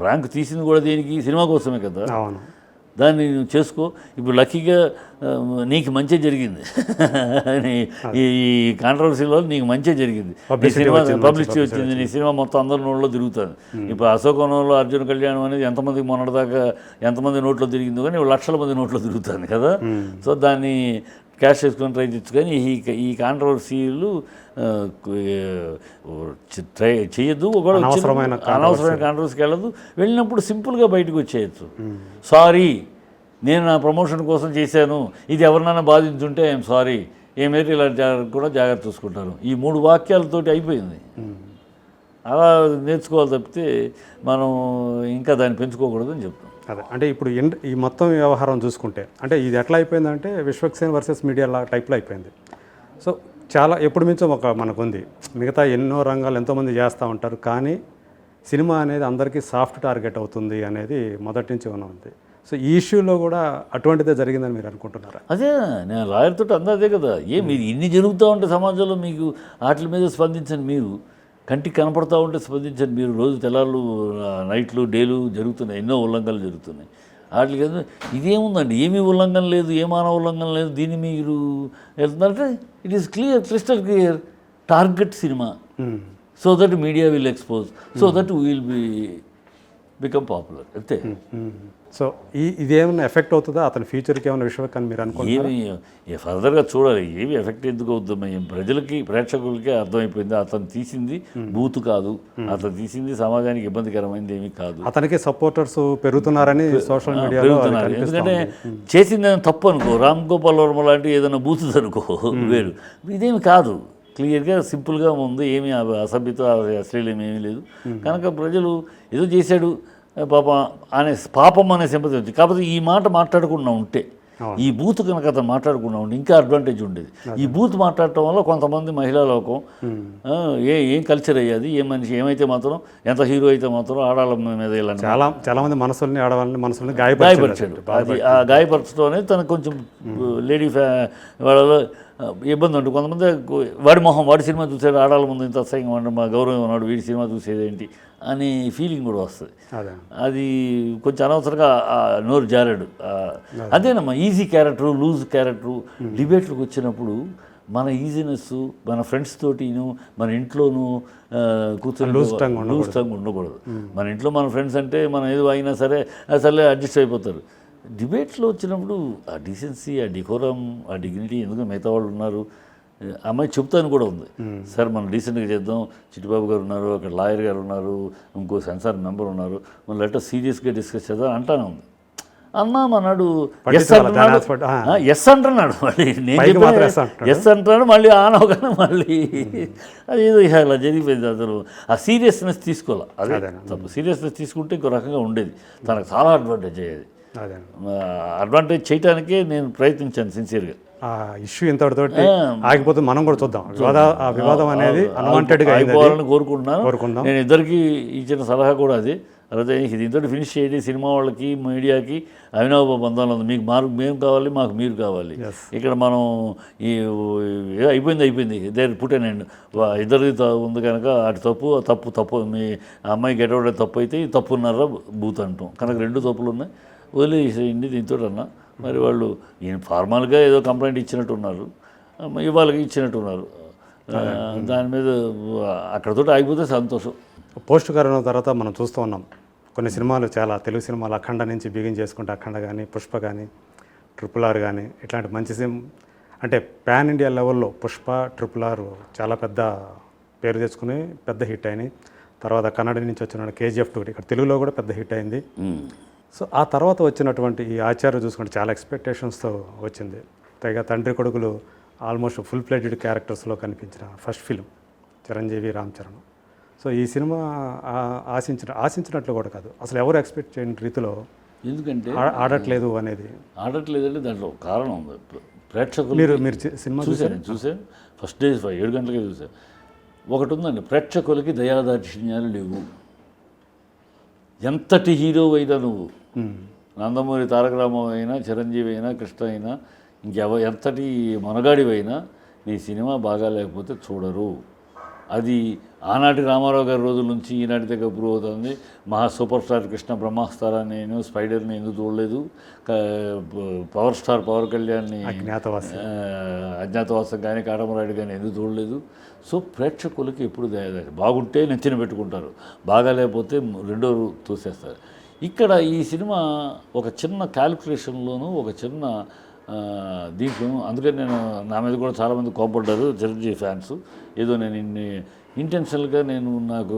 ప్రాంక్ తీసింది కూడా దేనికి, సినిమా కోసమే కదా, దాన్ని నువ్వు చేసుకో. ఇప్పుడు లక్కీగా నీకు మంచి జరిగింది, ఈ కాంట్రవర్సీలో నీకు మంచి జరిగింది, పబ్లిసిటీ వచ్చింది, నీ సినిమా మొత్తం అందరి నోట్లో తిరుగుతుంది. ఇప్పుడు అశోకవనంలో అర్జున్ కళ్యాణం అనేది ఎంతమందికి మొన్నటిదాకా ఎంతమంది నోట్లో తిరిగిందో కానీ లక్షల మంది నోట్లో తిరుగుతుంది కదా. సో దాన్ని క్యాష్ చేసుకొని ట్రై చేయొచ్చు. కానీ ఈ కాంట్రవర్సీలు చేయొద్దు. ఒకవేళ అనవసరమైన కాంట్రవర్సీకి వెళ్ళదు. వెళ్ళినప్పుడు సింపుల్గా బయటకు వచ్చేయచ్చు. సారీ, నేను నా ప్రమోషన్ కోసం చేశాను, ఇది ఎవరినైనా బాధించుంటే ఐఎమ్ సారీ, ఏమైతే ఇలా కూడా జాగ్రత్త చూసుకుంటాను. ఈ 3 వాక్యాలతోటి అయిపోయింది. అలా నేర్చుకోవాలి తప్పితే మనం ఇంకా దాన్ని పెంచుకోకూడదు అని చెప్తాం. అదే అంటే ఇప్పుడు ఈ మొత్తం వ్యవహారం చూసుకుంటే అంటే ఇది ఎట్లా అయిపోయిందంటే విశ్వక్సేన్ వర్సెస్ మీడియా టైప్లో అయిపోయింది. సో చాలా ఎప్పుడు మించో మనకు ఉంది. మిగతా ఎన్నో రంగాలు ఎంతోమంది చేస్తూ ఉంటారు, కానీ సినిమా అనేది అందరికీ సాఫ్ట్ టార్గెట్ అవుతుంది అనేది మొదటి నుంచి ఉంది. సో ఈ ఇష్యూలో కూడా అటువంటిదే జరిగిందని మీరు అనుకుంటున్నారా? అదే నేను లాయర్తో అదే కదా. మీరు ఇన్ని జరుగుతూ ఉంటే సమాజంలో మీకు వాటి మీద స్పందించండి, మీరు కంటికి కనపడతా ఉంటే స్పందించండి. మీరు రోజు తెల్లాళ్ళు నైట్లు డేలు జరుగుతున్నాయి, ఎన్నో ఉల్లంఘనలు జరుగుతున్నాయి. వాటికి ఇదేముందండి, ఏమీ ఉల్లంఘన లేదు, ఏ మానవ ఉల్లంఘన లేదు, దీన్ని మీరు వెళ్తున్నారంటే it is crystal clear target cinema. So that media will expose, so that will become popular అంతే. సో ఇదేమైనా ఎఫెక్ట్ అవుతుందా అతని ఫ్యూచర్కి ఏమైనా విషయం అని మీరు అనుకుంటున్నారు? ఏమి ఫర్దర్గా చూడాలి, ఏమి ఎఫెక్ట్ ఎందుకు అవుతుంది. ప్రజలకి ప్రేక్షకులకే అర్థమైపోయింది అతను తీసింది బూత్ కాదు, అతను తీసింది సమాజానికి ఇబ్బందికరమైనది ఏమీ కాదు. అతనికి సపోర్టర్స్ పెరుగుతున్నారని సోషల్ మీడియాలో పెరుగుతున్నారు. ఎందుకంటే చేసింది తప్పు అనుకో, రామ్ గోపాల్ వర్మ లాంటి ఏదైనా బూత్ అనుకో వేరు, ఇదేమి కాదు, క్లియర్గా సింపుల్గా ఉంది, ఏమీ అసభ్యత అశ్లీలం ఏమీ లేదు. కనుక ప్రజలు ఏదో చేశాడు పాపం అనే సింపతి వచ్చింది. కాకపోతే ఈ మాట మాట్లాడకుండా ఉంటే, ఈ బూత్ కనుక అతను మాట్లాడకుండా ఉంటే ఇంకా అడ్వాంటేజ్ ఉండేది. ఈ బూత్ మాట్లాడటం వల్ల కొంతమంది మహిళా లోకం ఏం కల్చర్ అయ్యేది, ఏ మనిషి ఏమైతే మాత్రం ఎంత హీరో అయితే మాత్రం ఆడాళ్ళ మీద ఇలాంటి చాలా మంది మనసుల్ని ఆడవాళ్ళని మనసుల్ని గాయపరిచాడు. అది ఆ గాయపరచడం అనేది తనకు కొంచెం లేడీ వాళ్ళలో ఇబ్బంది ఉంటుంది. కొంతమంది వాడి సినిమా చూసాడు, ఆడాళ్ళ ముందు ఇంత అసహ్యంగా ఉండడం, మా గౌరవం ఉన్నాడు, వీడి సినిమా చూసేదేంటి అని ఫీలింగ్ కూడా వస్తుంది. అది కొంచెం అనవసరంగా నోరు జారాడు. అదేనమ్మా ఈజీ క్యారెక్టరు, లూజ్ క్యారెక్టరు డిబేట్లకు వచ్చినప్పుడు మన ఈజీనెస్ మన ఫ్రెండ్స్ తోటిను మన ఇంట్లోనూ కూర్చొని లూజ్ టంగ్ ఉండకూడదు. మన ఇంట్లో మన ఫ్రెండ్స్ అంటే మనం ఏదో అయినా సరే అసలే అడ్జస్ట్ అయిపోతారు. డిబేట్స్లో వచ్చినప్పుడు ఆ డీసెన్సీ, ఆ డికోరం, ఆ డిగ్నిటీ, ఎందుకంటే మిగతా వాళ్ళు ఉన్నారు, అమ్మాయి చెప్తాను కూడా ఉంది, సార్ మనం డీసెంట్గా చేద్దాం, చిట్టిబాబు గారు ఉన్నారు, అక్కడ లాయర్ గారు ఉన్నారు, ఇంకో సెన్సార్ మెంబర్ ఉన్నారు, మనం లెటర్ సీరియస్గా డిస్కస్ చేద్దాం అంటానే ఉంది. అన్నాడు ఎస్ అంటున్నాడు, మళ్ళీ నేను ఎస్ అంటున్నాడు, మళ్ళీ ఆన్ అవగానే మళ్ళీ అది ఏదో అలా జరిగిపోయింది. అసలు ఆ సీరియస్నెస్ తీసుకోవాలి, అదే తప్పు. సీరియస్నెస్ తీసుకుంటే ఇంకో రకంగా ఉండేది, తనకు చాలా అడ్వాంటేజ్ అయ్యేది. అడ్వాంటేజ్ చేయడానికే నేను ప్రయత్నించాను సిన్సియర్గా. ఇష్యూ ఇంతటితోటి ఆగిపోతే మనం కూడా చూద్దాం, వివాదం అనేది అన్వాంటెడ్గా అయిపోవాలని కోరుకుంటున్నాను. నేను ఇద్దరికి ఇచ్చిన సలహా కూడా అది, అలాగే దీంతో ఫినిష్ చేయండి, సినిమా వాళ్ళకి మీడియాకి అవినాభ బంధాలు ఉంది, మీకు మేము కావాలి, మాకు మీరు కావాలి. ఇక్కడ మనం ఈ అయిపోయింది దేర్ పుట్టేనండి, ఇద్దరిది ఉంది కనుక అటు తప్పు మీ అమ్మాయి గెటవడే తప్పు అయితే తప్పున్నారా బూత్ అంటాం కనుక 2 తప్పులు ఉన్నాయి, వదిలేసేయండి దీంతో అన్నా. మరి వాళ్ళు ఈయన ఫార్మల్గా ఏదో కంప్లైంట్ ఇచ్చినట్టున్నారు, ఇవాళకి ఇచ్చినట్టున్నారు, దాని మీద అక్కడతో ఆగిపోతే సంతోషం. పోస్ట్ కరోనా తర్వాత మనం చూస్తూ ఉన్నాం కొన్ని సినిమాలు, చాలా తెలుగు సినిమాలు అఖండ నుంచి బిగిన్ చేసుకుంటే అఖండ కానీ, పుష్ప కానీ, RRR కానీ, ఇట్లాంటి మంచి అంటే పాన్ ఇండియా లెవెల్లో పుష్ప, RRR చాలా పెద్ద పేరు తెచ్చుకుని పెద్ద హిట్ అయినాయి. తర్వాత కన్నడ నుంచి వచ్చిన KGF 2 ఇక్కడ తెలుగులో కూడా పెద్ద హిట్ అయింది. సో ఆ తర్వాత వచ్చినటువంటి ఈ ఆచార్య చూసుకుంటే చాలా ఎక్స్పెక్టేషన్స్తో వచ్చింది. పైగా తండ్రి కొడుకులు ఆల్మోస్ట్ ఫుల్ ఫ్లెడ్జ్డ్ క్యారెక్టర్స్లో కనిపించిన first film Chiranjeevi, Ram Charan. So ఈ సినిమా ఆశించినట్లు కూడా కాదు, అసలు ఎవరు ఎక్స్పెక్ట్ చేయని రీతిలో ఎందుకంటే ఆడట్లేదు అనేది. ఆడట్లేదంటే దాంట్లో కారణం ఉంది. ప్రేక్షకులు మీరు సినిమా చూసాను ఫస్ట్ డే 7 గంటలకే చూసాను. ఒకటి ఉందండి, ప్రేక్షకులకి దయాదాక్షిణ్యాలు లేవు. ఎంతటి హీరో అయినా నువ్వు, నందమూరి తారక రామారావు అయినా, చిరంజీవి అయినా, కృష్ణ అయినా, ఎంతటి మనగాడివైనా నీ సినిమా బాగా లేకపోతే చూడరు. అది ఆనాటి రామారావు గారి రోజుల నుంచి ఈనాటి దగ్గర ప్రూవ్ అవుతుంది. సూపర్ స్టార్ కృష్ణ బ్రహ్మాస్త్రాన్ని నేను, స్పైడర్ని ఎందుకు చూడలేదు, పవర్ స్టార్ పవన్ కళ్యాణ్ని అజ్ఞాతవాసం కానీ, కాటమరాయుడు కానీ ఎందుకు చూడలేదు. సో ప్రేక్షకులకి ఎప్పుడు బాగుంటే నెచ్చిన పెట్టుకుంటారు, బాగా లేకపోతే రెండో తోసేస్తారు. ఇక్కడ ఈ సినిమా ఒక చిన్న క్యాలిక్యులేషన్లోనూ, ఒక చిన్న దీంట్లో, అందుకని నేను నా మీద కూడా చాలామంది కోపడ్డారు చిరంజీవి ఫ్యాన్స్. ఏదో నేను ఇంటెన్షనల్గా నాకు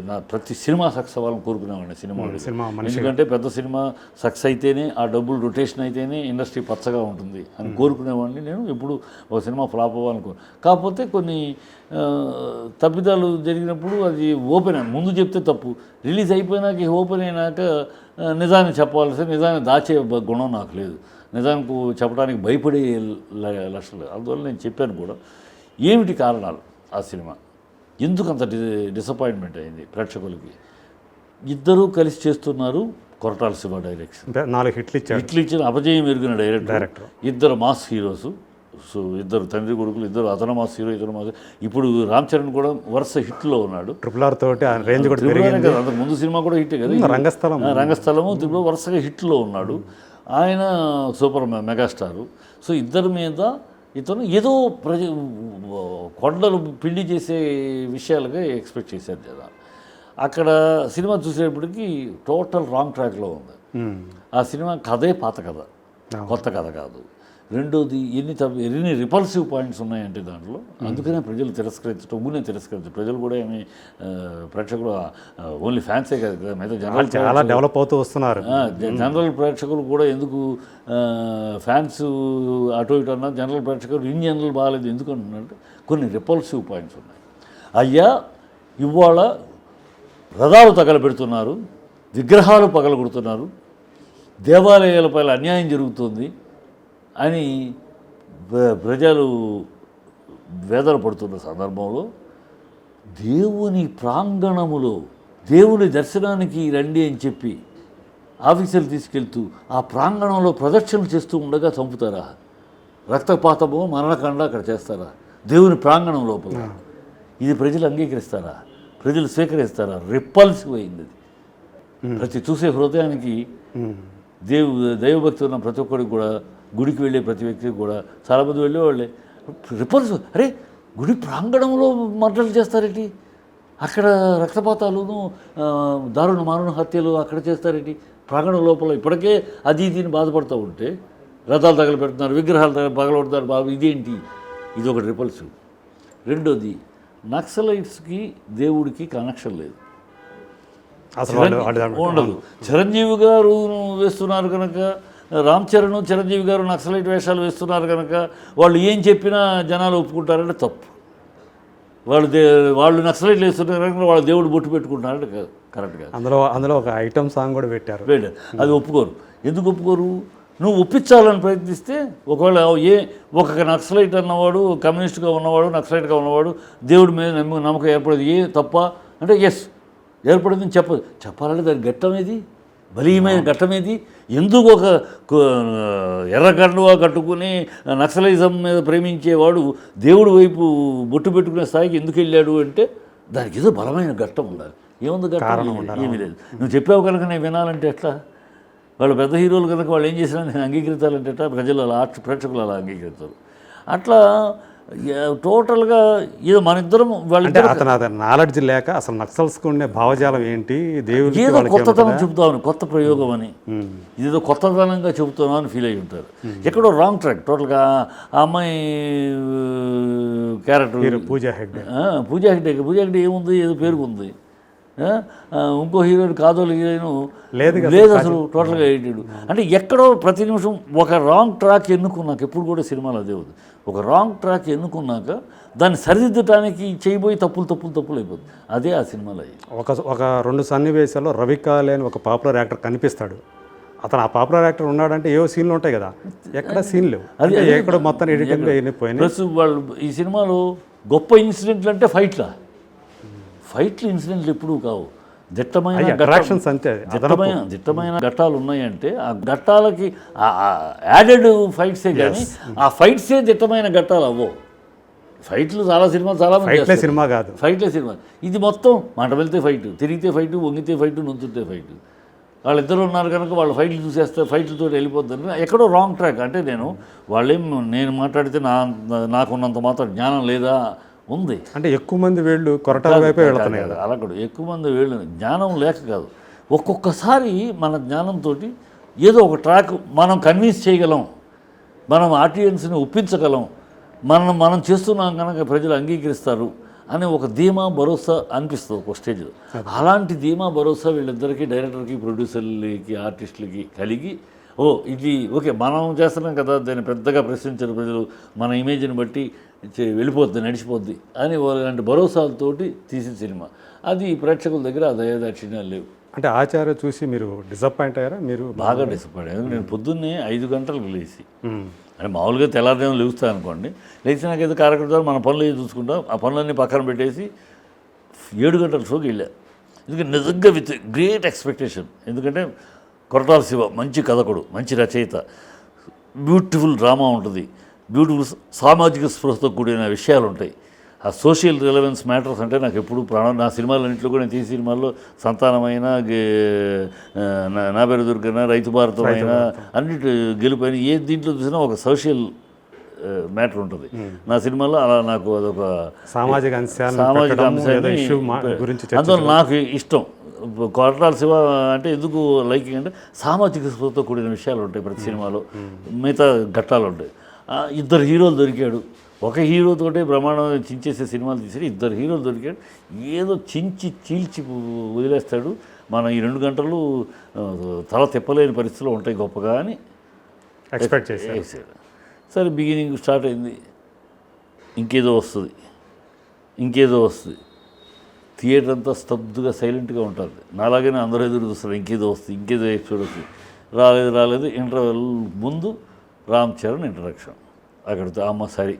నా ప్రతి సినిమా సక్సెస్ అవ్వాలని కోరుకునేవాడిని సినిమా. ఎందుకంటే పెద్ద సినిమా సక్సెస్ అయితేనే, ఆ డబ్బులు రొటేషన్ అయితేనే ఇండస్ట్రీ పచ్చగా ఉంటుంది అని కోరుకునేవాడిని. నేను ఎప్పుడు ఒక సినిమా ఫ్లాప్ అవ్వాలనుకో, కాకపోతే కొన్ని తప్పిదాలు జరిగినప్పుడు అది ఓపెన్ ముందు చెప్తే తప్పు, రిలీజ్ అయిపోయినాక ఓపెన్ అయినాక నిజాన్ని చెప్పాల్సి, నిజాన్ని దాచే గుణం నాకు లేదు, నిజానికి చెప్పడానికి భయపడే లక్షలు. అందువల్ల నేను చెప్పాను కూడా. ఏమిటి కారణాలు ఆ సినిమా ఎందుకు అంత డిసప్పాయింట్మెంట్ అయింది ప్రేక్షకులకి? ఇద్దరూ కలిసి చేస్తున్నారు, కొరటాల శివ డైరెక్షన్, 4 హిట్లు ఇచ్చిన అపజయం ఎరిగిన డైరెక్టర్, ఇద్దరు మాస్ హీరోస్. సో ఇద్దరు తండ్రి కొడుకులు, ఇద్దరు అతను మాస్ హీరో, ఇద్దరు మాస్. ఇప్పుడు రామ్ చరణ్ కూడా వరుస హిట్లో ఉన్నాడు. RRR తోటి రేంజ్ కూడా పెరిగింది. అంతకు ముందు సినిమా కూడా హిట్ కదా, రంగస్థలము ఇప్పుడు వరుసగా హిట్లో ఉన్నాడు. ఆయన సూపర్ మెగాస్టారు. సో ఇద్దరి మీద ఇతను ఏదో కొండలు పిండి చేసే విషయాలుగా ఎక్స్పెక్ట్ చేశారు కదా. అక్కడ సినిమా చూసేటప్పటికి టోటల్ రాంగ్ ట్రాక్లో ఉంది. ఆ సినిమా కథే పాత కథ, కొత్త కథ కాదు. రెండోది ఎన్ని రిపల్సివ్ పాయింట్స్ ఉన్నాయంటే దాంట్లో, అందుకనే ప్రజలు తిరస్కరించడం. ప్రజలు కూడా ఏమి ప్రేక్షకులు ఓన్లీ ఫ్యాన్సే కదా, మిగతా జనరల్ చాలా డెవలప్ అవుతూ వస్తున్నారు. జనరల్ ప్రేక్షకులు కూడా ఎందుకు ఫ్యాన్స్ అటు ఇటు అన్నా, జనరల్ ప్రేక్షకులు ఇన్ జనరల్ బాగాలేదు ఎందుకు అంటున్నారంటే కొన్ని రిపల్సివ్ పాయింట్స్ ఉన్నాయి. అయ్యా ఇవాళ రథాలు తగలబెడుతున్నారు, విగ్రహాలు పగలగొడుతున్నారు, దేవాలయాలపై అన్యాయం జరుగుతుంది అని ప్రజలు వేదన పడుతున్న సందర్భంలో దేవుని ప్రాంగణములో దేవుని దర్శనానికి రండి అని చెప్పి ఆఫీసర్లు తీసుకెళ్తూ ఆ ప్రాంగణంలో ప్రదక్షిణలు చేస్తూ ఉండగా చంపుతారా? రక్తపాతము మరణకాండ అక్కడ చేస్తారా దేవుని ప్రాంగణం లోపల? ఇది ప్రజలు అంగీకరిస్తారా? ప్రజలు స్వీకరిస్తారా? రిపల్సివ్ అయింది అది. ప్రతి చూసే హృదయానికి దైవభక్తి ఉన్న ప్రతి ఒక్కరికి కూడా, గుడికి వెళ్ళే ప్రతి వ్యక్తికి కూడా, చాలామంది వెళ్ళేవాళ్ళే రిపల్స్. అరే గుడి ప్రాంగణంలో మర్డర్లు చేస్తారేంటి, అక్కడ రక్తపాతాలును దారుణ మారుణ హత్యలు అక్కడ చేస్తారేంటి, ప్రాంగణం లోపల ఇప్పటికే అది దీన్ని బాధపడుతూ ఉంటే రథాలు తగలబెడుతున్నారు, విగ్రహాలు పగలబెడుతున్నారు బాబు, ఇదేంటి? ఇది ఒక రిపల్సివ్. రెండోది, నక్సలైట్స్కి దేవుడికి కనెక్షన్ లేదు, ఉండదు. చిరంజీవి గారు వేస్తున్నారు కనుక, రామ్ చరణ్ చిరంజీవి గారు నక్సలైట్ వేషాలు వేస్తున్నారు కనుక వాళ్ళు ఏం చెప్పినా జనాలు ఒప్పుకుంటారంటే తప్పు. వాళ్ళు నక్సలైట్లు వేస్తున్నారు కనుక వాళ్ళు దేవుడు బొట్టు పెట్టుకుంటున్నారంటే కరెక్ట్ కాదు. అందులో ఒక ఐటమ్ సాంగ్ కూడా పెట్టారు. అది ఒప్పుకోరు. ఎందుకు ఒప్పుకోరు? నువ్వు ఒప్పించాలని ప్రయత్నిస్తే ఒకవేళ ఒక నక్సలైట్ అన్నవాడు, కమ్యూనిస్ట్గా ఉన్నవాడు, నక్సలైట్గా ఉన్నవాడు దేవుడి మీద నమ్మకం ఏర్పడేది తప్ప అంటే ఎస్ ఏర్పడిందని చెప్పాలంటే దాని ఘట్టమేది, బలీయమైన ఘట్టమేది. ఎందుకు ఒక ఎర్రకండువా కట్టుకుని నక్సలిజం మీద ప్రేమించేవాడు దేవుడి వైపు బొట్టు పెట్టుకునే స్థాయికి ఎందుకు వెళ్ళాడు అంటే దానికి ఏదో బలమైన ఘట్టం ఉండాలి. ఏముంది ఘట్టం? ఏమీ లేదు. నువ్వు చెప్పావు కనుక నేను వినాలంటే ఎట్లా? వాళ్ళు పెద్ద హీరోలు కనుక వాళ్ళు ఏం చేసినా నేను అంగీకరించాలంటే ఎట్లా? ప్రజలు అలా ప్రేక్షకులు అలా అంగీకరిస్తారు. అట్లా టోటల్గా ఏదో మన ఇద్దరం అతను నాలెడ్జ్ లేక అసలు నక్సల్స్కి ఉండే భావజాలం ఏంటి, దేవుడు ఏదో కొత్తతనం చెబుతామని, కొత్త ప్రయోగం అని, ఇదేదో కొత్తదనంగా చెబుతున్నావు అని ఫీల్ అయ్యి ఉంటారు. ఎక్కడో రాంగ్ ట్రాక్ టోటల్గా. ఆ అమ్మాయి క్యారెక్టర్ పూజా హెగ్డే ఏముంది, ఏదో పేరుకుంది. ఇంకో హీరోయిన్ కాదోలు హీరోయిన్ లేదు అసలు, టోటల్గా ఎయిటెడ్. అంటే ఎక్కడో ప్రతి నిమిషం ఒక రాంగ్ ట్రాక్ ఎన్నుకున్నాక, ఎప్పుడు కూడా సినిమాలో అదే ఉంది, ఒక రాంగ్ ట్రాక్ ఎన్నుకున్నాక దాన్ని సరిదిద్దటానికి చేయబోయి తప్పులు అయిపోతుంది. అదే ఆ సినిమాలో. ఒక 2 సన్నివేశాల్లో రవికాలే అని ఒక పాపులర్ యాక్టర్ కనిపిస్తాడు. అతను ఆ పాపులర్ యాక్టర్ ఉన్నాడంటే ఏవో సీన్లు ఉంటాయి కదా, ఎక్కడ సీన్ లేవు. అది ఎక్కడ మొత్తం ఎడిటింగ్లో వెళ్ళిపోయినాయి. ప్లస్ వాళ్ళు ఈ సినిమాలో గొప్ప ఇన్సిడెంట్లు అంటే ఫైట్లు ఇన్సిడెంట్లు ఎప్పుడూ కావు. దిట్టమైన ఘట్టాలు ఉన్నాయంటే ఆ ఘట్టాలకి యాడెడ్ ఫైట్సే కానీ ఆ ఫైట్సే దిట్టమైన ఘట్టాలు అవ్వవు. ఫైట్లు చాలా సినిమా కాదు, ఫైట్లే సినిమా. ఇది మొత్తం మాట వెళ్తే ఫైట్, తిరిగితే ఫైట్, వంగితే ఫైట్, నుంచుంటే ఫైట్. వాళ్ళిద్దరు ఉన్నారు కనుక వాళ్ళు ఫైట్లు చూసేస్తారు, ఫైట్లతో వెళ్ళిపోతారు. ఎక్కడో రాంగ్ ట్రాక్. అంటే నేను మాట్లాడితే నాకున్నంత మాత్రం జ్ఞానం లేదా? ఉంది. అంటే ఎక్కువ మంది వేళ్ళు కొరటాల వైపే వెళుతున్నాయి కదా. అలా కూడా ఎక్కువ మంది వేళ్ళు జ్ఞానం లేక కాదు. ఒక్కొక్కసారి మన జ్ఞానంతో ఏదో ఒక ట్రాక్ మనం కన్విన్స్ చేయగలం, మనం ఆడియన్స్ని ఒప్పించగలం, మనం చేస్తున్నాం కనుక ప్రజలు అంగీకరిస్తారు అనే ఒక ధీమా భరోసా అనిపిస్తుంది ఒక స్టేజ్లో. అలాంటి ధీమా భరోసా వీళ్ళిద్దరికీ, డైరెక్టర్కి, ప్రొడ్యూసర్లకి, ఆర్టిస్టులకి కలిగి ఇది ఓకే మనం చేస్తున్నాం కదా, దాన్ని పెద్దగా ప్రశ్నించారు ప్రజలు, మన ఇమేజ్ని బట్టి వెళ్ళిపోద్ది, నడిచిపోద్ది అని అలాంటి భరోసాలతోటి తీసిన సినిమా. అది ప్రేక్షకుల దగ్గర ఆ దయాదాక్షిణ్యాలు లేవు. అంటే ఆచార్య చూసి మీరు డిసప్పాయింట్ అయ్యారా? మీరు బాగా డిసప్పాయింట్ అయ్యారు. నేను పొద్దున్నే 5 గంటలకు లేచి, అంటే మామూలుగా తెల్లారిదేమో లేస్తాను అనుకోండి, లేచి నాకైతే కార్యకర్తలు మన పనులు ఏది చూసుకుంటాం, ఆ పనులన్నీ పక్కన పెట్టేసి 7 గంటల షోకి వెళ్ళా. ఎందుకంటే నిజంగా విత్ గ్రేట్ ఎక్స్పెక్టేషన్. ఎందుకంటే కొరటాల శివ మంచి కథకుడు, మంచి రచయిత, బ్యూటిఫుల్ డ్రామా ఉంటుంది, బ్యూటిఫుల్ సామాజిక స్పృహతో కూడిన విషయాలు ఉంటాయి. ఆ సోషల్ రిలవెన్స్ మ్యాటర్స్ అంటే నాకు ఎప్పుడు ప్రాణం. నా సినిమాలన్నింటిలో కూడా నేను తీసిన సినిమాల్లో సంతానమైన, నా పేరు దుర్గన, రైతు భారతం అయినా, అన్నిటి గెలుపైన ఏ దీంట్లో చూసినా ఒక సోషల్ మ్యాటర్ ఉంటుంది నా సినిమాలో. అలా నాకు అదొక సామాజిక అంశాన్ని అందులో నాకు ఇష్టం. కొరటాల శివ అంటే ఎందుకు లైకింగ్ అంటే సామాజిక స్పృహతో కూడిన విషయాలు ఉంటాయి ప్రతి సినిమాలో, మిగతా ఘట్టాలు ఉంటాయి. 2 హీరోలు దొరికాడు, ఒక హీరోతోటే బ్రహ్మాండం చించేసే సినిమాలు తీసాడు. 2 హీరోలు దొరికాడు, ఏదో చీల్చి వదిలేస్తాడు. మనం ఈ 2 గంటలు తల తిప్పలేని పరిస్థితుల్లో ఉంటాయి గొప్పగా అని ఎక్స్పెక్ట్ చేశాడు. సరే బిగినింగ్ స్టార్ట్ అయింది, ఇంకేదో వస్తుంది. థియేటర్ అంతా స్తబ్దుగా సైలెంట్గా ఉంటుంది. నాలాగనే అందరూ ఎదురు చూస్తారు, ఇంకేదో ఎపిసోడ్ వస్తుంది. రాలేదు. ఇంటర్వెల్ ముందు రామ్ చరణ్ ఇంట్రడక్షన్. అక్కడితో అమ్మ సరే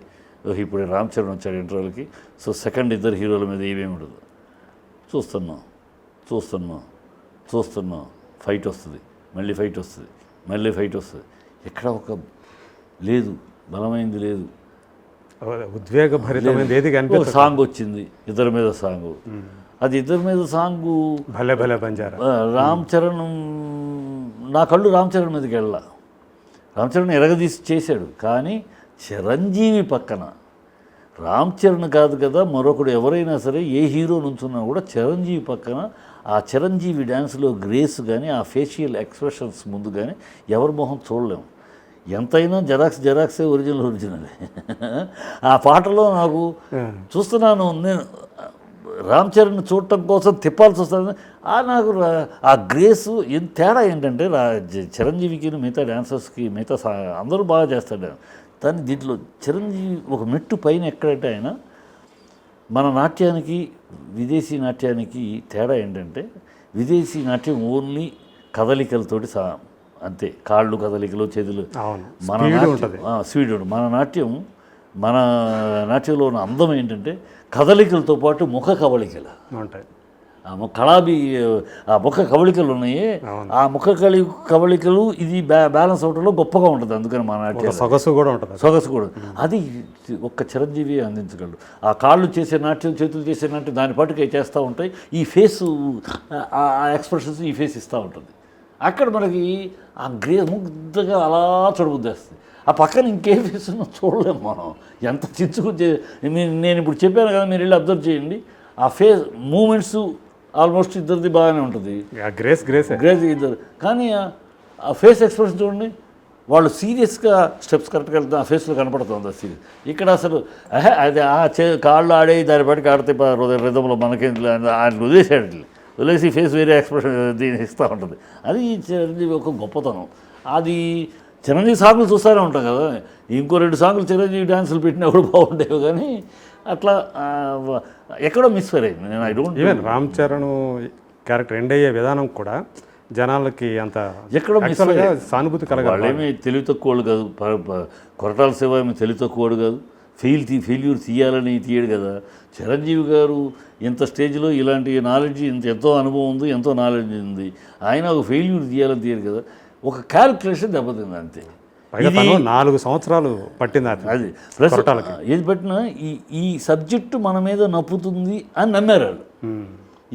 ఇప్పుడు రామ్ చరణ్ వచ్చాడు ఇంటర్వెల్కి. సో సెకండ్ 2 హీరోల మీద ఏమేమి ఉండదు. చూస్తున్నాం ఫైట్ వస్తుంది, మళ్ళీ ఫైట్ వస్తుంది. ఎక్కడ ఒక లేదు, బలమైంది లేదు, ఉద్వేగభరితమైనది ఏది కనిపించదు. సాంగ్ వచ్చింది, ఇద్దరి మీద సాంగ్. అది ఇద్దరి మీద సాంగు భలే బంజారా. రామ్ చరణ్, నా కళ్ళు రామ్ చరణ్ మీదకి రామ్ చరణ్ ఎరగదీసి చేశాడు. కానీ చిరంజీవి పక్కన రామ్ చరణ్ కాదు కదా, మరొకడు ఎవరైనా సరే ఏ హీరో నుంచున్నా కూడా చిరంజీవి పక్కన ఆ చిరంజీవి డ్యాన్స్లో గ్రేస్ కానీ ఆ ఫేషియల్ ఎక్స్ప్రెషన్స్ ముందు కానీ ఎవరి మొహం చూడలేము. ఎంతైనా జెరాక్సే ఒరిజినలే. ఆ పాటలో నాకు చూస్తున్నాను, నేను రామ్ చరణ్ చూడటం కోసం తిప్పాల్సి వస్తుంది. నాకు ఆ గ్రేసు ఎంత తేడా ఏంటంటే చిరంజీవికి మిగతా డాన్సర్స్కి అందరూ బాగా చేస్తాడు. కానీ దీంట్లో చిరంజీవి ఒక మెట్టు పైన ఎక్కడంటే ఆయన మన నాట్యానికి విదేశీ నాట్యానికి తేడా ఏంటంటే విదేశీ నాట్యం ఓన్లీ కదలికలతోటి అంతే, కాళ్ళు కదలికలు, చేతులు. మన స్పీడ్ ఉంటుంది. మన నాట్యంలో ఉన్న అందం ఏంటంటే కదలికలతో పాటు ముఖ కవళికలు ఉంటాయి. ఆ ముఖ కవళికలు ఉన్నాయి. ఆ ముఖ కవళికలు ఇది బ్యాలెన్స్ అవడంలో గొప్పగా ఉంటుంది. అందుకని మన నాట్యం సొగసు కూడా అది ఒక్క చిరంజీవి అందించగలడు. ఆ కాళ్ళు చేసే నాట్యం, చేతులు చేసే నాట్యం దాని పాటుకే చేస్తూ ఉంటాయి. ఈ ఫేసు ఆ ఎక్స్ప్రెషన్స్ ఈ ఫేస్ ఇస్తూ ఉంటుంది. అక్కడ మనకి ఆ ముగ్ధగా అలా చూడబుద్దేస్తుంది. ఆ పక్కన ఇంకే ఫేస్ చూడలేము మనం. ఎంత చిచ్చుకు నేను ఇప్పుడు చెప్పాను కదా, మీరు వెళ్ళి అబ్జర్వ్ చేయండి. ఆ ఫేస్ మూమెంట్స్ ఆల్మోస్ట్ ఇద్దరిది బాగానే ఉంటుంది. గ్రేస్ ఇద్దరు. కానీ ఆ ఫేస్ ఎక్స్ప్రెషన్ చూడండి, వాళ్ళు సీరియస్గా స్టెప్స్ కరెక్ట్గా వెళ్తే ఆ ఫేస్లో కనపడుతుంది. అది సీరియస్. ఇక్కడ అసలు అది కాళ్ళు ఆడే దాని బట్టి ఆడితే రిధంలో మనకేం ఆయన వదిలేసి ఫేస్ వేరే ఎక్స్ప్రెషన్ దీన్ని ఇస్తూ ఉంటుంది. అది చిరంజీవి ఒక గొప్పతనం. అది చిరంజీవి సాంగ్లు చూస్తూనే ఉంటాం కదా, ఇంకో 2 సాంగ్లు చిరంజీవి డ్యాన్సులు పెట్టినా కూడా బాగుండేవి. కానీ అట్లా ఎక్కడో మిస్ అయ్యింది. నేను even Ram Charan character end అయ్యే విధానం కూడా జనాలకి అంత ఎక్కడో సానుభూతి కలగాలి. వాళ్ళేమీ తెలివి తక్కువడు కాదు. కొరటాల శివ ఏమి తెలివి తక్కువడు కాదు. ఫెయిల్యూర్ తీయాలని తీయడు కదా. చిరంజీవి గారు ఇంత స్టేజ్లో ఇలాంటి నాలెడ్జ్ ఎంతో అనుభవం ఉంది, ఎంతో నాలెడ్జ్ ఉంది. ఆయన ఒక ఫెయిల్యూర్ తీయాలని తీయడు కదా. ఒక క్యాల్కులేషన్ దెబ్బతింది అంతే. 4 సంవత్సరాలు పట్టింది అది. ప్లస్ ఏది పట్టినా ఈ సబ్జెక్టు మన మీద నప్పుతుంది అని నమ్మారు వాళ్ళు.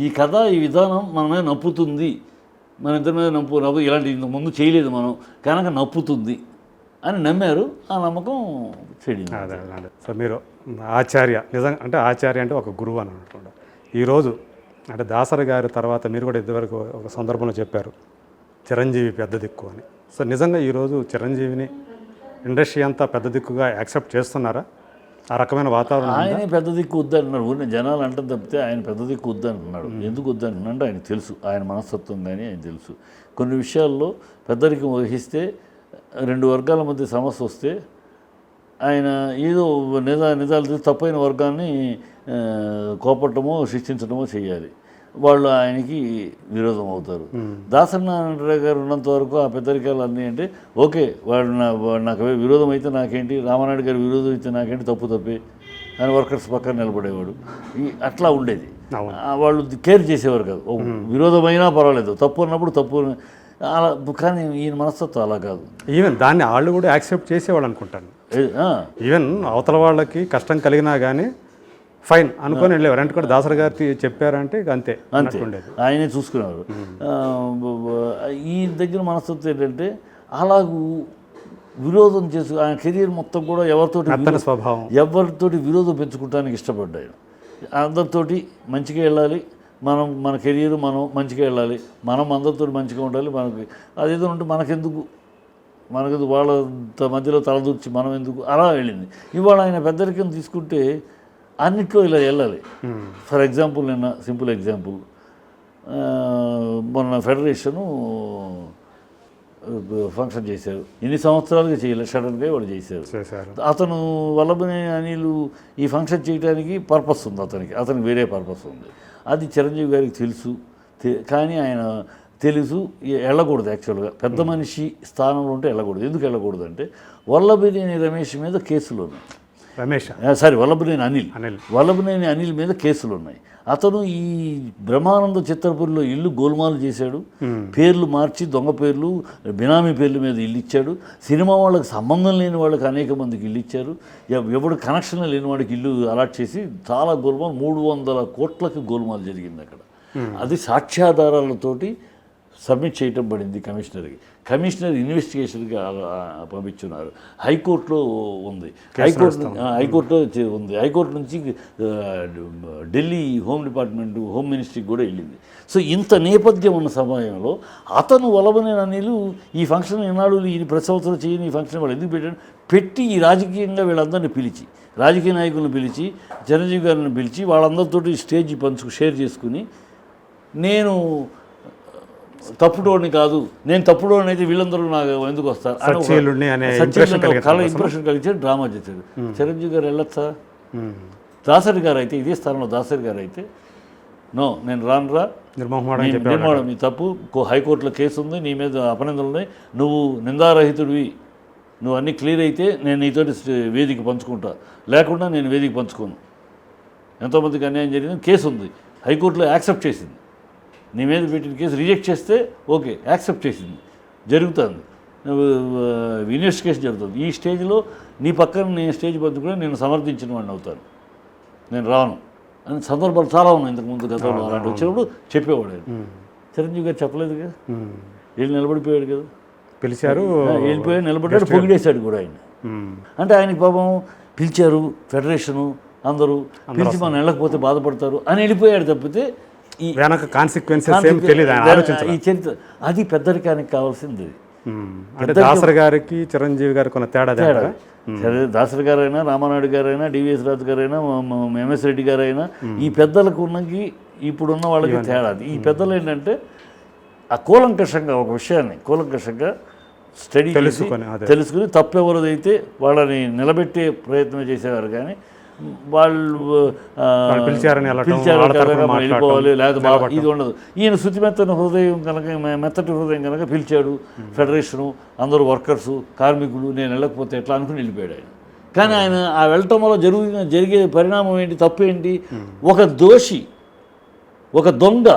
ఈ కథ, ఈ విధానం మన మీద నప్పుతుంది, మన ఇద్దరి మీద నప్పు ఇలాంటి ఇంతకుముందు చేయలేదు మనం కనుక నప్పుతుంది అని నమ్మారు. ఆ నమ్మకం చెడింది. సో మీరు ఆచార్య నిజంగా అంటే ఆచార్య అంటే ఒక గురువు అని అనుకుంటా. ఈరోజు అంటే దాసరి గారి తర్వాత మీరు కూడా ఇదివరకు ఒక సందర్భంలో చెప్పారు చిరంజీవి పెద్ద దిక్కు అని. సో నిజంగా ఈరోజు చిరంజీవిని ఇండస్ట్రీ అంతా పెద్ద దిక్కుగా యాక్సెప్ట్ చేస్తున్నారా? ఆ రకమైన వాతావరణం ఆయనే పెద్ద దిక్కు వద్దంటున్నాడు. ఊరిని జనాలు అంటే తప్పితే ఆయన పెద్ద దిక్కు వద్దంటున్నాడు. ఎందుకు వద్దంటున్నాడు ఆయన తెలుసు, ఆయన మనస్తత్వం కానీ ఆయన తెలుసు. కొన్ని విషయాల్లో పెద్దరికం వహిస్తే 2 వర్గాల మధ్య సమస్య వస్తే ఆయన ఏదో నిజాలు తప్పైన వర్గాన్ని కోపట్టమో శిక్షించడమో చేయాలి. వాళ్ళు ఆయనకి విరోధం అవుతారు. దాసనారాయణ గారు ఉన్నంత వరకు ఆ పెద్దరికాలు అన్నీ అంటే ఓకే, వాడు నాకు విరోధం అయితే నాకేంటి, రామానాయుడు గారి విరోధం అయితే నాకేంటి, తప్పే అని వర్కర్స్ పక్కన నిలబడేవాడు. అట్లా ఉండేది. వాళ్ళు కేర్ చేసేవారు కాదు. విరోధమైనా పర్వాలేదు, తప్పు అన్నప్పుడు తప్పు అలా. కానీ ఈయన మనస్తత్వం అలా కాదు. ఈవెన్ దాన్ని వాళ్ళు కూడా యాక్సెప్ట్ చేసేవాళ్ళు అనుకుంటాను. ఈవెన్ అవతల వాళ్ళకి కష్టం కలిగినా కానీ ఫైన్ అనుకొని వెళ్ళేవారు. అంటే కూడా దాసరి గారికి చెప్పారంటే అంతే ఆయనే చూసుకునేవారు. ఈ దగ్గర మనస్తత్వం ఏంటంటే అలాగూ విరోధం చేసు ఆయన కెరీర్ మొత్తం కూడా ఎవరితోటి విరోధం పెంచుకోవడానికి ఇష్టపడ్డాడు. అందరితోటి మంచిగా వెళ్ళాలి, మన కెరీర్ మనం మంచిగా వెళ్ళాలి, మనం అందరితో మంచిగా ఉండాలి. మనకి అదేదో ఉంటే మనకెందుకు వాళ్ళ మధ్యలో తలదూర్చి మనం ఎందుకు అలా వెళ్ళింది. ఇవాళ ఆయన పెద్దరికం తీసుకుంటే అన్నిట్లో ఇలా వెళ్ళాలి. ఫర్ ఎగ్జాంపుల్ నిన్న సింపుల్ ఎగ్జాంపుల్, మొన్న ఫెడరేషను ఫంక్షన్ చేశారు. ఇన్ని సంవత్సరాలుగా చేయలేదు, సడన్గా వాడు చేశారు. అతను వల్లభనేని అనిల్ ఈ ఫంక్షన్ చేయడానికి పర్పస్ ఉంది, అతనికి వేరే పర్పస్ ఉంది. అది చిరంజీవి గారికి తెలుసు. కానీ ఆయన తెలుసు వెళ్ళకూడదు. యాక్చువల్గా పెద్ద మనిషి స్థానంలో ఉంటే వెళ్ళకూడదు. ఎందుకు వెళ్ళకూడదు అంటే వల్లభనేని రమేష్ మీద కేసులు ఉన్నాయి. వల్లభనేని అనిల్ మీద కేసులు ఉన్నాయి. అతను ఈ బ్రహ్మానంద చిత్రపురిలో ఇల్లు గోల్మాలు చేశాడు. పేర్లు మార్చి దొంగ పేర్లు, బినామీ పేర్ల మీద ఇల్లు ఇచ్చాడు. సినిమా వాళ్ళకి సంబంధం లేని వాళ్ళకి అనేక మందికి ఇల్లు ఇచ్చారు. ఎవడు కనెక్షన్ లేని వాడికి ఇల్లు అలాట్ చేసి చాలా గోల్మాల్ 300 కోట్లకి గోల్మాల్ జరిగింది అక్కడ. అది సాక్ష్యాధారాలతోటి సబ్మిట్ చేయటం పడింది కమిషనర్కి. కమిషనర్ ఇన్వెస్టిగేషన్కి పంపించున్నారు. హైకోర్టులో ఉంది, హైకోర్టులో ఉంది. హైకోర్టు నుంచి ఢిల్లీ హోమ్ డిపార్ట్మెంట్, హోమ్ మినిస్ట్రీకి కూడా వెళ్ళింది. సో ఇంత నేపథ్యం ఉన్న సమయంలో అతను వలవని అనిలు ఈ ఫంక్షన్ ఈనాడు ఈ ప్రతి సంవత్సరం చేయని ఈ ఫంక్షన్ వాళ్ళు ఎందుకు పెట్టాడు? పెట్టి ఈ రాజకీయంగా వీళ్ళందరినీ పిలిచి, రాజకీయ నాయకులను పిలిచి, చిరంజీవి గారిని పిలిచి వాళ్ళందరితోటి స్టేజ్ షేర్ చేసుకుని, నేను తప్పుడోడిని కాదు, నేను తప్పుడోడిని అయితే వీళ్ళందరూ నాకు ఎందుకు వస్తారు కళ ఇంప్రెషన్ కలిగించాడు, డ్రామా చేశాడు. చిరంజీవి గారు వెళ్ళొచ్చా? దాసరి గారు అయితే, ఇదే స్థానంలో దాసరి గారు అయితే నో, నేను రానురా, నిర్మాణం నీ తప్పు, హైకోర్టులో కేసు ఉంది, నీ మీద అపనిందలు ఉన్నాయి, నువ్వు నిందారహితుడివి, నువ్వు అన్నీ క్లియర్ అయితే నేను నీతోటి వేదిక పంచుకుంటా, లేకుండా నేను వేదిక పంచుకోను. ఎంతోమందికి అన్యాయం జరిగింది, కేసు ఉంది, హైకోర్టులో యాక్సెప్ట్ చేసింది, నీ మీద పెట్టిన కేసు రిజెక్ట్ చేస్తే ఓకే, యాక్సెప్ట్ చేసింది, జరుగుతుంది, ఇన్వెస్టిగేషన్ జరుగుతుంది. ఈ స్టేజ్లో నీ పక్కన నేను స్టేజ్ పంచుకుని నేను సమర్థించిన వాడిని అవుతాను, నేను రాను అని సందర్భాలు చాలా ఉన్నాయి ఇంతకుముందు గతంలో. అలాంటి వచ్చినప్పుడు చెప్పేవాడు ఆయన. చిరంజీవి గారు చెప్పలేదు కదా, వీళ్ళు నిలబడిపోయాడు కదా, పిలిచారు, వెళ్ళిపోయాడు, నిలబడ్డాడు, పొగిడేశాడు కూడా ఆయన. అంటే ఆయనకి పాపం పిలిచారు, ఫెడరేషను అందరూ పిలిచి మనం వెళ్ళకపోతే బాధపడతారు అని వెళ్ళిపోయాడు తప్పితే ఈ చరిత్ర అది పెద్దరికానికి కావాల్సింది. అంటే దాసరి గారికి చిరంజీవి గారికి ఉన్న తేడా. దాసరి గారైనా, రామానాయుడు గారైనా, డివిఎస్ రాజు గారైనా, ఎంఎస్ రెడ్డి గారైనా, ఈ పెద్దలకు ఉన్నకి ఇప్పుడున్న వాళ్ళకి తేడా. ఈ పెద్దలు ఏంటంటే ఆ కూలంకషంగా ఒక విషయాన్ని కూలంకషంగా స్టడీ తెలుసుకుని తప్పెవరిదైతే వాళ్ళని నిలబెట్టే ప్రయత్నం చేసేవారు. కానీ వాళ్ళు వెళ్ళిపోవాలి లేదా ఇది ఉండదు. ఈయన శుతిమెత్తని హృదయం కనుక, మెత్తటి హృదయం కనుక పిలిచాడు. ఫెడరేషను అందరూ వర్కర్సు, కార్మికులు, నేను వెళ్ళకపోతే ఎట్లా అనుకుని వెళ్ళిపోయాడు ఆయన. కానీ ఆయన ఆ వెళ్ళటం వల్ల జరిగే పరిణామం ఏంటి, తప్పు ఏంటి? ఒక దోషి, ఒక దొంగ,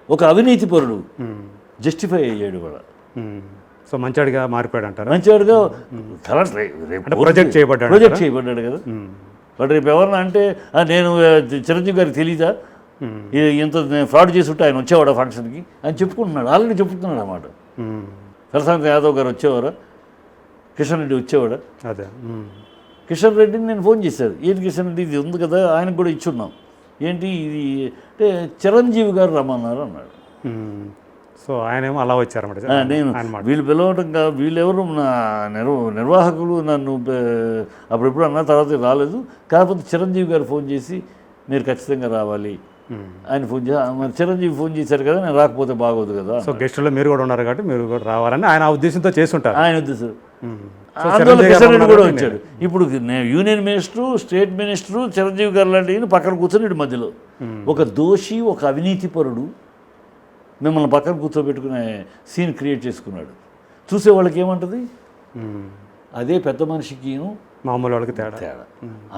ఒక అవినీతిపరుడు జస్టిఫై అయ్యాడు కూడా. సో మంచివాడిగా మారిపోయాడు అంటారు. మంచివాడిగా ప్రొజెక్ట్ చేయబడ్డాడు కదా. బట్ రేపు ఎవరన్నా అంటే నేను చిరంజీవి గారికి తెలీదా ఇంత ఫ్రాడ్ చేసి ఉంటే ఆయన వచ్చేవాడు ఫంక్షన్కి అని చెప్పుకుంటున్నాడు, ఆల్రెడీ చెప్పుకుంటున్నాడు అన్నమాట. ప్రశాంత్ యాదవ్ గారు వచ్చేవారా, కిషన్ రెడ్డి వచ్చేవాడా? అదే కిషన్ రెడ్డిని నేను ఫోన్ చేశాను, ఏంటి కిషన్ రెడ్డి ఇది ఉంది కదా, ఆయనకు కూడా ఇచ్చున్నాం, ఏంటి ఇది అంటే చిరంజీవి గారు రమ్మన్నారు అన్నాడు. సో ఆయనేమో అలా వచ్చారన్నమాట. నేను వీళ్ళు పిలవటం కాదు, వీళ్ళెవరు నా నిర్వాహకులు, నన్ను అప్పుడెప్పుడు అన్న తర్వాత రాలేదు. కాకపోతే చిరంజీవి గారు ఫోన్ చేసి మీరు ఖచ్చితంగా రావాలి ఆయన ఫోన్ చేసి, మరి చిరంజీవి ఫోన్ చేశారు కదా, నేను రాకపోతే బాగోదు కదా. సో గెస్టులో మీరు కూడా ఉన్నారు కాబట్టి మీరు కూడా రావాలని ఆయన ఉద్దేశంతో చేసి ఉంటారు. ఆయన ఉద్దేశం అందువల్ల కిషన్ రెడ్డి కూడా వచ్చాడు. ఇప్పుడు union minister, state minister, Chiranjeevi గారు లాంటి పక్కన కూర్చొని మధ్యలో ఒక దోషి, ఒక అవినీతిపరుడు మిమ్మల్ని పక్కన కూర్చోబెట్టుకునే సీన్ క్రియేట్ చేసుకున్నాడు. చూసే వాళ్ళకి ఏమంటుంది, అదే పెద్ద మనిషికి మామూలు వాళ్ళకి తేడా.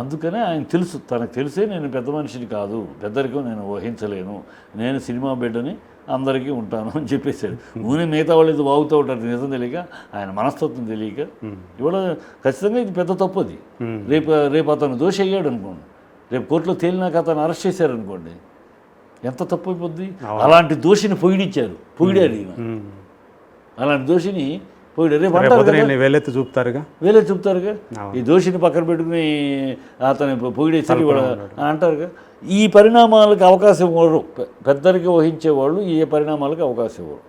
అందుకనే ఆయన తెలుసు, తనకు తెలిసే నేను పెద్ద మనిషిని కాదు, పెద్దరికం నేను వహించలేను, నేను సినిమా బిడ్డని అందరికీ ఉంటాను అని చెప్పేశాడు. ఊనే మిగతా వాళ్ళు ఇది వాగుతూ ఉంటారు, నిజం తెలియక, ఆయన మనస్తత్వం తెలియక. ఇవాళ ఖచ్చితంగా ఇది పెద్ద తప్పు. అది రేపు అతను దోషి అయ్యాడు అనుకోండి, రేపు కోర్టులో తేలినాక అతను అరెస్ట్ చేశారనుకోండి, ఎంత తప్పు అయిపోద్ది. అలాంటి దోషిని పొగిడారు ఈయన, అలాంటి దోషిని పొగిడారు. రేపు అంటారు వేలెత్తి చూపుతారుగా, ఈ దోషిని పక్కన పెట్టుకుని అతని పొగిడేసరి అంటారుగా. ఈ పరిణామాలకు అవకాశం ఇవ్వరు, పెద్దరికి వహించే వాళ్ళు ఈ పరిణామాలకు అవకాశం ఇవ్వరు,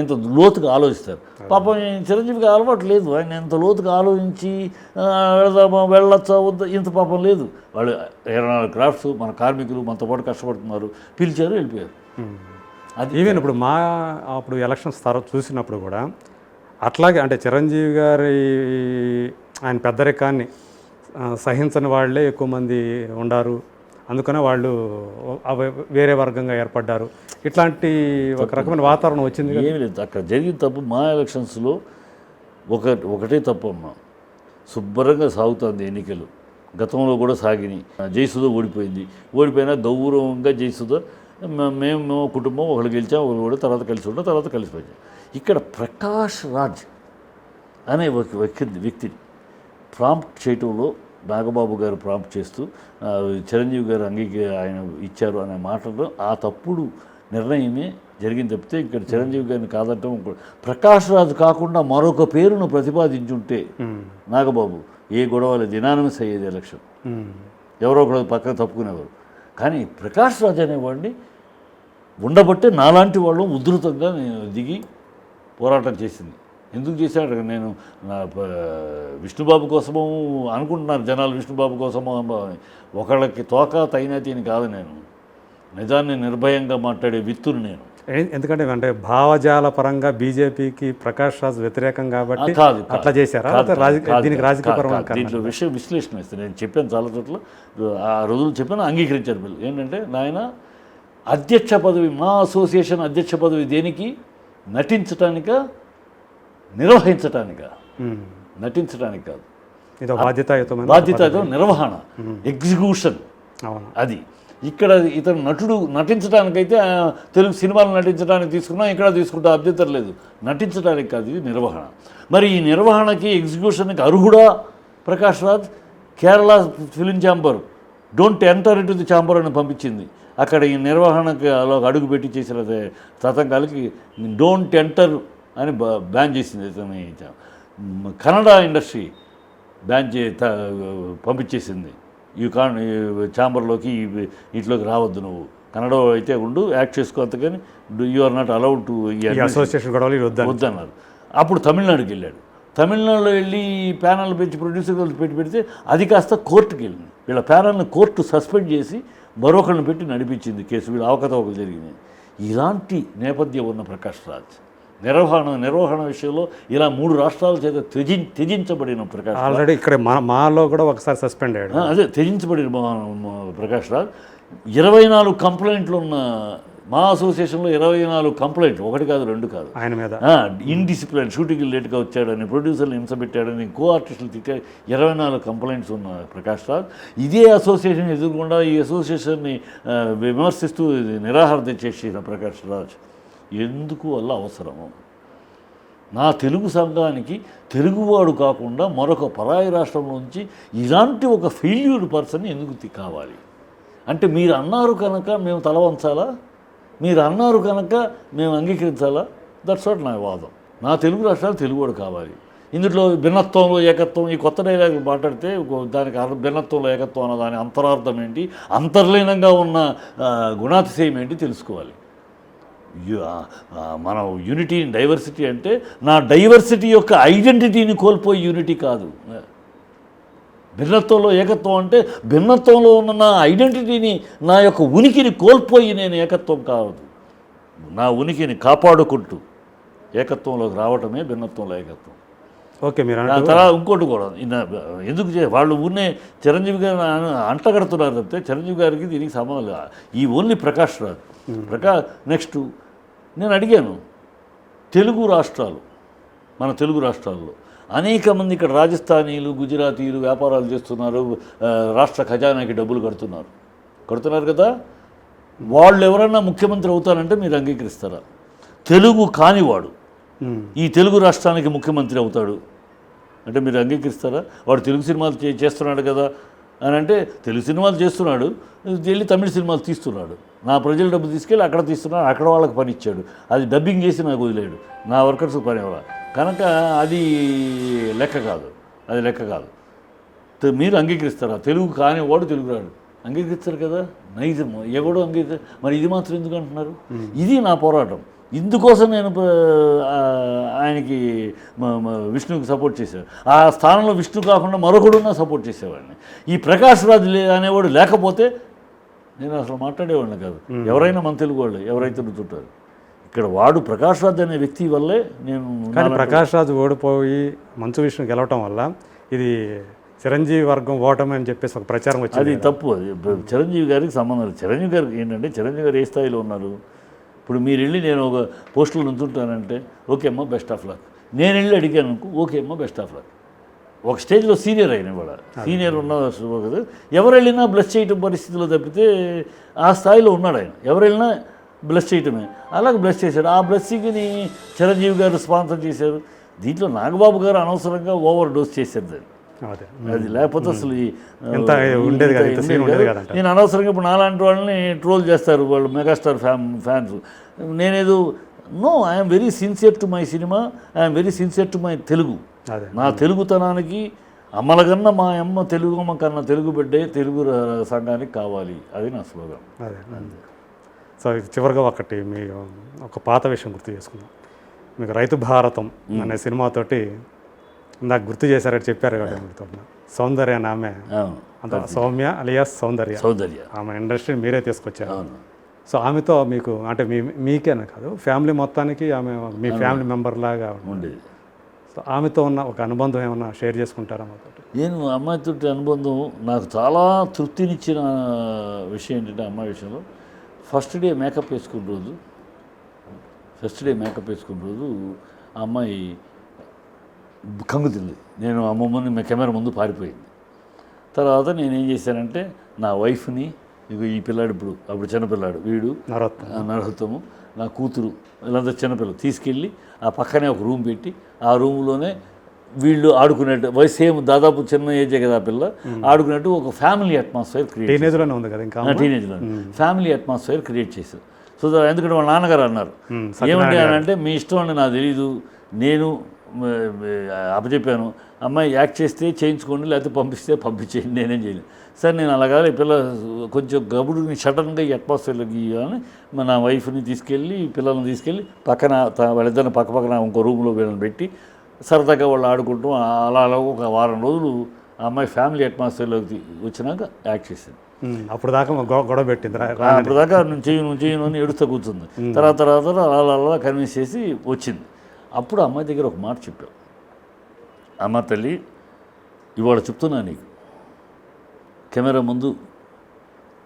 ఇంత లోతుగా ఆలోచిస్తారు. పాపం చిరంజీవికి అలవాటు లేదు, ఆయన ఎంత లోతుగా ఆలోచించి వెళదామా వెళ్ళొచ్చా వద్దా ఇంత పాపం లేదు. వాళ్ళు 24 క్రాఫ్ట్స్, మన కార్మికులు మనతో పాటు కష్టపడుతున్నారు, పిలిచారు, వెళ్ళిపోయారు. అది ఈవెన్ ఇప్పుడు అప్పుడు ఎలక్షన్స్ తర్వాత చూసినప్పుడు కూడా అట్లాగే, అంటే చిరంజీవి గారి ఆయన పెద్దరికాన్ని సహించని వాళ్ళే ఎక్కువ మంది ఉండారు, అందుకనే వాళ్ళు వేరే వర్గంగా ఏర్పడ్డారు. ఇట్లాంటి ఒక రకమైన వాతావరణం వచ్చింది. ఏమి లేదు, అక్కడ జరిగిన తప్పు మా ఎలక్షన్స్లో ఒకటే తప్పు అమ్మా, శుభ్రంగా సాగుతుంది ఎన్నికలు. గతంలో కూడా సాగినాయి. జయసుధ ఓడిపోయినా గౌరవంగా జయసుధ మేము కుటుంబం ఒకళ్ళు గెలిచాం, ఒకళ్ళు కూడా తర్వాత కలిసి ఉంటాం, తర్వాత కలిసిపోయాం. ఇక్కడ ప్రకాష్ రాజ్ అనే వ్యక్తిని ప్రాంప్ట్ చేయటంలో నాగబాబు గారు ప్రాంప్ట్ చేస్తూ చిరంజీవి గారు ఆయన ఇచ్చారు అనే మాటలో ఆ తప్పుడు నిర్ణయమే జరిగింది తప్పితే ఇక్కడ చిరంజీవి గారిని కాదంటాం. ప్రకాష్ రాజ్ కాకుండా మరొక పేరును ప్రతిపాదించుంటే నాగబాబు ఏ గొడవ లేదు, యునానిమస్ అయ్యేది ఎలక్షన్, ఎవరో ఒకరు పక్కన తప్పుకునేవారు. కానీ ప్రకాష్ రాజ్ అనేవాడిని ఉండబట్టే నాలాంటి వాళ్ళు ఉధృతంగా దిగి పోరాటం చేసింది. ఎందుకు చేశాడు? నేను నా విష్ణుబాబు కోసము అనుకుంటున్నారు జనాలు, విష్ణుబాబు కోసము ఒకళ్ళకి తోక తైనతీని కాదు, నేను నిజాన్ని నిర్భయంగా మాట్లాడే విత్తును నేను. ఎందుకంటే అంటే భావజాల పరంగా బీజేపీకి ప్రకాష్ రాజ్ వ్యతిరేకం కాబట్టి కాదు అట్లా చేశారా? దీనికి రాజకీయ దీంట్లో విశ్లేషణ ఇస్తాను. నేను చెప్పాను చాలా చోట్ల, ఆ రోజులు చెప్పాను, అంగీకరించారు వీళ్ళు. ఏంటంటే నాయన అధ్యక్ష పదవి, మా అసోసియేషన్ అధ్యక్ష పదవి దేనికి? నటించటానికా నిర్వహించటానికా? నటించడానికి కాదు, ఇది బాధ్యతాయుతమైన బాధ్యత నిర్వహణ, ఎగ్జిక్యూషన్. అది ఇక్కడ ఇతను నటుడు నటించడానికైతే తెలుగు సినిమాలు నటించడానికి తీసుకున్నా ఇక్కడ తీసుకుంటా అభ్యంతరం లేదు, నటించడానికి కాదు, ఇది నిర్వహణ. మరి ఈ నిర్వహణకి ఎగ్జిక్యూషన్కి అర్హుడా Prakash Raj? Kerala film chamber don't enter in to the chamber అని పంపించింది. అక్కడ ఈ నిర్వహణకి అలా అడుగు పెట్టి చేసిన తతంగాలకి డోంట్ ఎంటర్ అని బ్యాన్ చేసింది. కన్నడ ఇండస్ట్రీ బ్యాన్ పంపించేసింది. యూ కాన్ ఛాంబర్లోకి ఇంట్లోకి రావద్దు, నువ్వు కన్నడ అయితే ఉండు, యాక్ట్ చేసుకో, అంతకని you are not allowed to association గొడవలు వద్దన్నారు. అప్పుడు తమిళనాడుకి వెళ్ళాడు. తమిళనాడులో వెళ్ళి ప్యానల్ పెంచి ప్రొడ్యూసర్ పెడితే అది కాస్త కోర్టుకి వెళ్ళింది. వీళ్ళ ప్యానల్ని కోర్టు సస్పెండ్ చేసి మరొకరిని పెట్టి నడిపించింది కేసు. వీళ్ళు అవకతవకలు జరిగినాయి. ఇలాంటి నేపథ్యం ఉన్న ప్రకాష్ రాజ్ నిర్వహణ విషయంలో ఇలా 3 రాష్ట్రాల చేత త్యజించబడిన ప్రకాష్ ఆల్రెడీ ఇక్కడ మాలో కూడా ఒకసారి సస్పెండ్ అయ్యాడు. అదే త్యజించబడిన ప్రకాష్ రాజ్ 24 కంప్లైంట్లు ఉన్న మా అసోసియేషన్లో 24 కంప్లైంట్లు, 1 కాదు 2 కాదు, ఆయన మీద ఇన్డిసిప్లిన్, షూటింగ్ లేట్గా వచ్చాడని, ప్రొడ్యూసర్లు హింసపెట్టాడని, కో ఆర్టిస్టులు తిట్టాడు, 24 కంప్లైంట్స్ ఉన్న ప్రకాష్ రాజ్ ఇదే అసోసియేషన్ ఎదుర్కొండా ఈ అసోసియేషన్ని విమర్శిస్తూ నిరాహార చేసిన ప్రకాష్ రాజ్ ఎందుకు వల్ల అవసరము? నా తెలుగు సంఘానికి తెలుగువాడు కాకుండా మరొక పరాయి రాష్ట్రం నుంచి ఇలాంటి ఒక ఫెయిల్యూర్ పర్సన్ ఎందుకు కావాలి? అంటే మీరు అన్నారు కనుక మేము తల వంచాలా? మీరు అన్నారు కనుక మేము అంగీకరించాలా? దట్స్ వాట్ నా వాదం. నా తెలుగు రాష్ట్రాలు తెలుగువాడు కావాలి. ఇందులో భిన్నత్వంలో ఏకత్వం, ఈ కొత్త డైలాగ్ మాట్లాడితే దానికి భిన్నత్వంలో ఏకత్వం అన్న దాని అంతరార్థం ఏంటి, అంతర్లీనంగా ఉన్న గుణాతిశయం ఏంటి తెలుసుకోవాలి. మన యూనిటీ ఇన్ డైవర్సిటీ అంటే నా డైవర్సిటీ యొక్క ఐడెంటిటీని కోల్పోయి యూనిటీ కాదు. భిన్నత్వంలో ఏకత్వం అంటే భిన్నత్వంలో ఉన్న నా ఐడెంటిటీని, నా యొక్క ఉనికిని కోల్పోయి నేను ఏకత్వం కావద్దు. నా ఉనికిని కాపాడుకుంటూ ఏకత్వంలోకి రావటమే భిన్నత్వంలో ఏకత్వం. ఓకే, మీరు తర్వాత ఇంకోటి కూడా ఎందుకు వాళ్ళు ఊరినే చిరంజీవి గారు అంటగడుతున్నారు తప్పితే చిరంజీవి గారికి దీనికి సంబంధం లేదు. ఈ ఓన్లీ ప్రకాష్ రాజ్. నెక్స్ట్ నేను అడిగాను, తెలుగు రాష్ట్రాలు, మన తెలుగు రాష్ట్రాల్లో అనేక మంది ఇక్కడ రాజస్థానీలు, గుజరాతీలు వ్యాపారాలు చేస్తున్నారు, రాష్ట్ర ఖజానాకి డబ్బులు కడుతున్నారు కదా. వాళ్ళు ఎవరన్నా ముఖ్యమంత్రి అవుతారంటే మీరు అంగీకరిస్తారా? తెలుగు కానివాడు ఈ తెలుగు రాష్ట్రానికి ముఖ్యమంత్రి అవుతాడు అంటే మీరు అంగీకరిస్తారా? వాడు తెలుగు సినిమాలు చేస్తున్నాడు కదా అని అంటే, తెలుగు సినిమాలు చేస్తున్నాడు, వెళ్ళి తమిళ సినిమాలు తీస్తున్నాడు, నా ప్రజల డబ్బు తీసుకెళ్ళి అక్కడ తీస్తున్నాడు, అక్కడ వాళ్ళకి పని ఇచ్చాడు, అది డబ్బింగ్ చేసి నాకు వదిలేడు, నా వర్కర్స్కి పని ఇవ్వాలి కనుక అది లెక్క కాదు. మీరు అంగీకరిస్తారా? తెలుగు కాని వాడు తెలుగు రాడు అంగీకరిస్తారు కదా, నైజం ఎవడో అంగీకరి. మరి ఇది మాత్రం ఎందుకు అంటున్నారు? ఇది నా పోరాటం. ఇందుకోసం నేను ఆయనకి విష్ణుకి సపోర్ట్ చేశాను. ఆ స్థానంలో విష్ణు కాకుండా మరొకడున్నా సపోర్ట్ చేసేవాడిని. ఈ ప్రకాష్ రాజ్ అనేవాడు లేకపోతే నేను అసలు మాట్లాడేవాడిని కాదు. ఎవరైనా మన తెలుగు వాళ్ళు ఎవరైతే రుతుంటారు, ఇక్కడ వాడు ప్రకాష్ రాజ్ అనే వ్యక్తి వల్లే నేను. కానీ ప్రకాష్ రాజ్ ఓడిపోయి మంచు విష్ణు గెలవటం వల్ల ఇది చిరంజీవి వర్గం ఓటమి అని చెప్పేసి ఒక ప్రచారం వచ్చింది. అది తప్పు. అది చిరంజీవి గారికి సంబంధం లేదు. చిరంజీవి గారికి ఏంటంటే, చిరంజీవి గారు ఏ స్థాయిలో ఉన్నారు? ఇప్పుడు మీరు వెళ్ళి నేను ఒక పోస్టులో నుంచుంటానంటే ఓకే అమ్మ బెస్ట్ ఆఫ్ లక్, నేను వెళ్ళి అడిగాను అనుకో ఓకే అమ్మ బెస్ట్ ఆఫ్ లక్. ఒక స్టేజ్లో సీనియర్ అయిన కూడా సీనియర్ ఉన్న కదా, ఎవరు వెళ్ళినా బ్లెస్ చేయటం పరిస్థితిలో తప్పితే ఆ స్థాయిలో ఉన్నాడు ఆయన. ఎవరు వెళ్ళినా బ్లెస్ చేయటమే, అలాగే బ్లెస్ చేశాడు. ఆ బ్లెస్సింగ్ని చిరంజీవి గారు స్పాన్సర్ చేశారు. దీంట్లో నాగబాబు గారు అనవసరంగా ఓవర్ డోస్ చేశారు దాన్ని. అదే అది లేకపోతే అసలు ఎంత ఉండేది కదా, ఇంత scene ఉండేది కదంట. నేను అనవసరంగా ఇప్పుడు నాలాంటి వాళ్ళని ట్రోల్ చేస్తారు వాళ్ళు మెగాస్టార్ ఫ్యాన్స్. నేనేదో no, I'm very sincere to my cinema, I'm very sincere to my Telugu. అదే నా తెలుగుతనానికి అమ్మలగన్న మా అమ్మ తెలుగు అమ్మ కన్నా తెలుగు బిడ్డే తెలుగు సంఘానికి కావాలి, అది నా స్లోగన్. అదే సో చివరిగా ఒకటి మీ ఒక పాత విషయం గుర్తు చేసుకుందాం. మీకు రైతు భారతం అనే సినిమాతోటి ఇందాక గుర్తు చేశారని చెప్పారు కదా మీతో, సౌందర్య అని ఆమె, అంత సౌమ్య అలియాస్ సౌందర్య, ఆమె ఇండస్ట్రీని మీరే తీసుకొచ్చారు. సో ఆమెతో మీకు అంటే మీకేనా కాదు, ఫ్యామిలీ మొత్తానికి ఆమె మీ ఫ్యామిలీ మెంబర్ లాగా ఉండేది. సో ఆమెతో ఉన్న ఒక అనుబంధం ఏమన్నా షేర్ చేసుకుంటారా మాతో? నేను అమ్మాయితో అనుబంధం నాకు చాలా తృప్తినిచ్చిన విషయం ఏంటంటే, అమ్మాయి విషయంలో ఫస్ట్ డే మేకప్ వేసుకున్న రోజు ఆ అమ్మాయి కంగుతుంది. నేను అమ్మమ్మని కెమెరా ముందు పారిపోయింది. తర్వాత నేనేం చేశానంటే నా వైఫ్ని, ఈ పిల్లాడు అప్పుడు చిన్నపిల్లాడు వీడు నరహత్తము, నా కూతురు, వీళ్ళంతా చిన్నపిల్లలు తీసుకెళ్ళి ఆ పక్కనే ఒక రూమ్ పెట్టి ఆ రూమ్లోనే వీళ్ళు ఆడుకునేట్టు వయసు సేమ్ దాదాపు చిన్న ఏజే కదా ఆ పిల్ల, ఆడుకునేట్టు ఒక ఫ్యామిలీ అట్మాస్ఫియర్ క్రియేట్ టీనేజ్లోనే ఉంది కదా, ఇంకా టీనేజ్లో ఫ్యామిలీ అట్మాస్ఫియర్ క్రియేట్ చేశారు. సో ఎందుకంటే వాళ్ళ నాన్నగారు అన్నారు, ఏమంటే అంటే మీ ఇష్టం అండి నాకు తెలీదు, నేను అప్పచెప్పాను, అమ్మాయి యాక్ట్ చేస్తే చేయించుకోండి, లేకపోతే పంపిస్తే పంపించేయండి, నేనేం చేయలేదు సార్. నేను అలాగా ఈ పిల్ల కొంచెం గబుడుని సడన్గా ఈ అట్మాస్ఫియర్లోకి ఇవ్వాలని నా వైఫ్ని తీసుకెళ్ళి పిల్లల్ని తీసుకెళ్ళి పక్కన వాళ్ళిద్దరిని పక్కన ఇంకో రూమ్లో వీళ్ళని పెట్టి సరదాగా వాళ్ళు ఆడుకుంటూ అలా ఒక వారం రోజులు ఆ అమ్మాయి ఫ్యామిలీ అట్మాస్ఫియర్లోకి వచ్చినాక యాక్ట్ చేసింది. అప్పుడు దాకా గొడవ పెట్టింది, అప్పుడు దాకా నేను చేయను అని ఏడుస్తూ కూర్చుంది. తర్వాత అలా కన్విన్స్ చేసి వచ్చింది. అప్పుడు అమ్మాయి దగ్గర ఒక మాట చెప్పావు, అమ్మ తల్లి ఇవాళ చెప్తున్నా నీకు, కెమెరా ముందు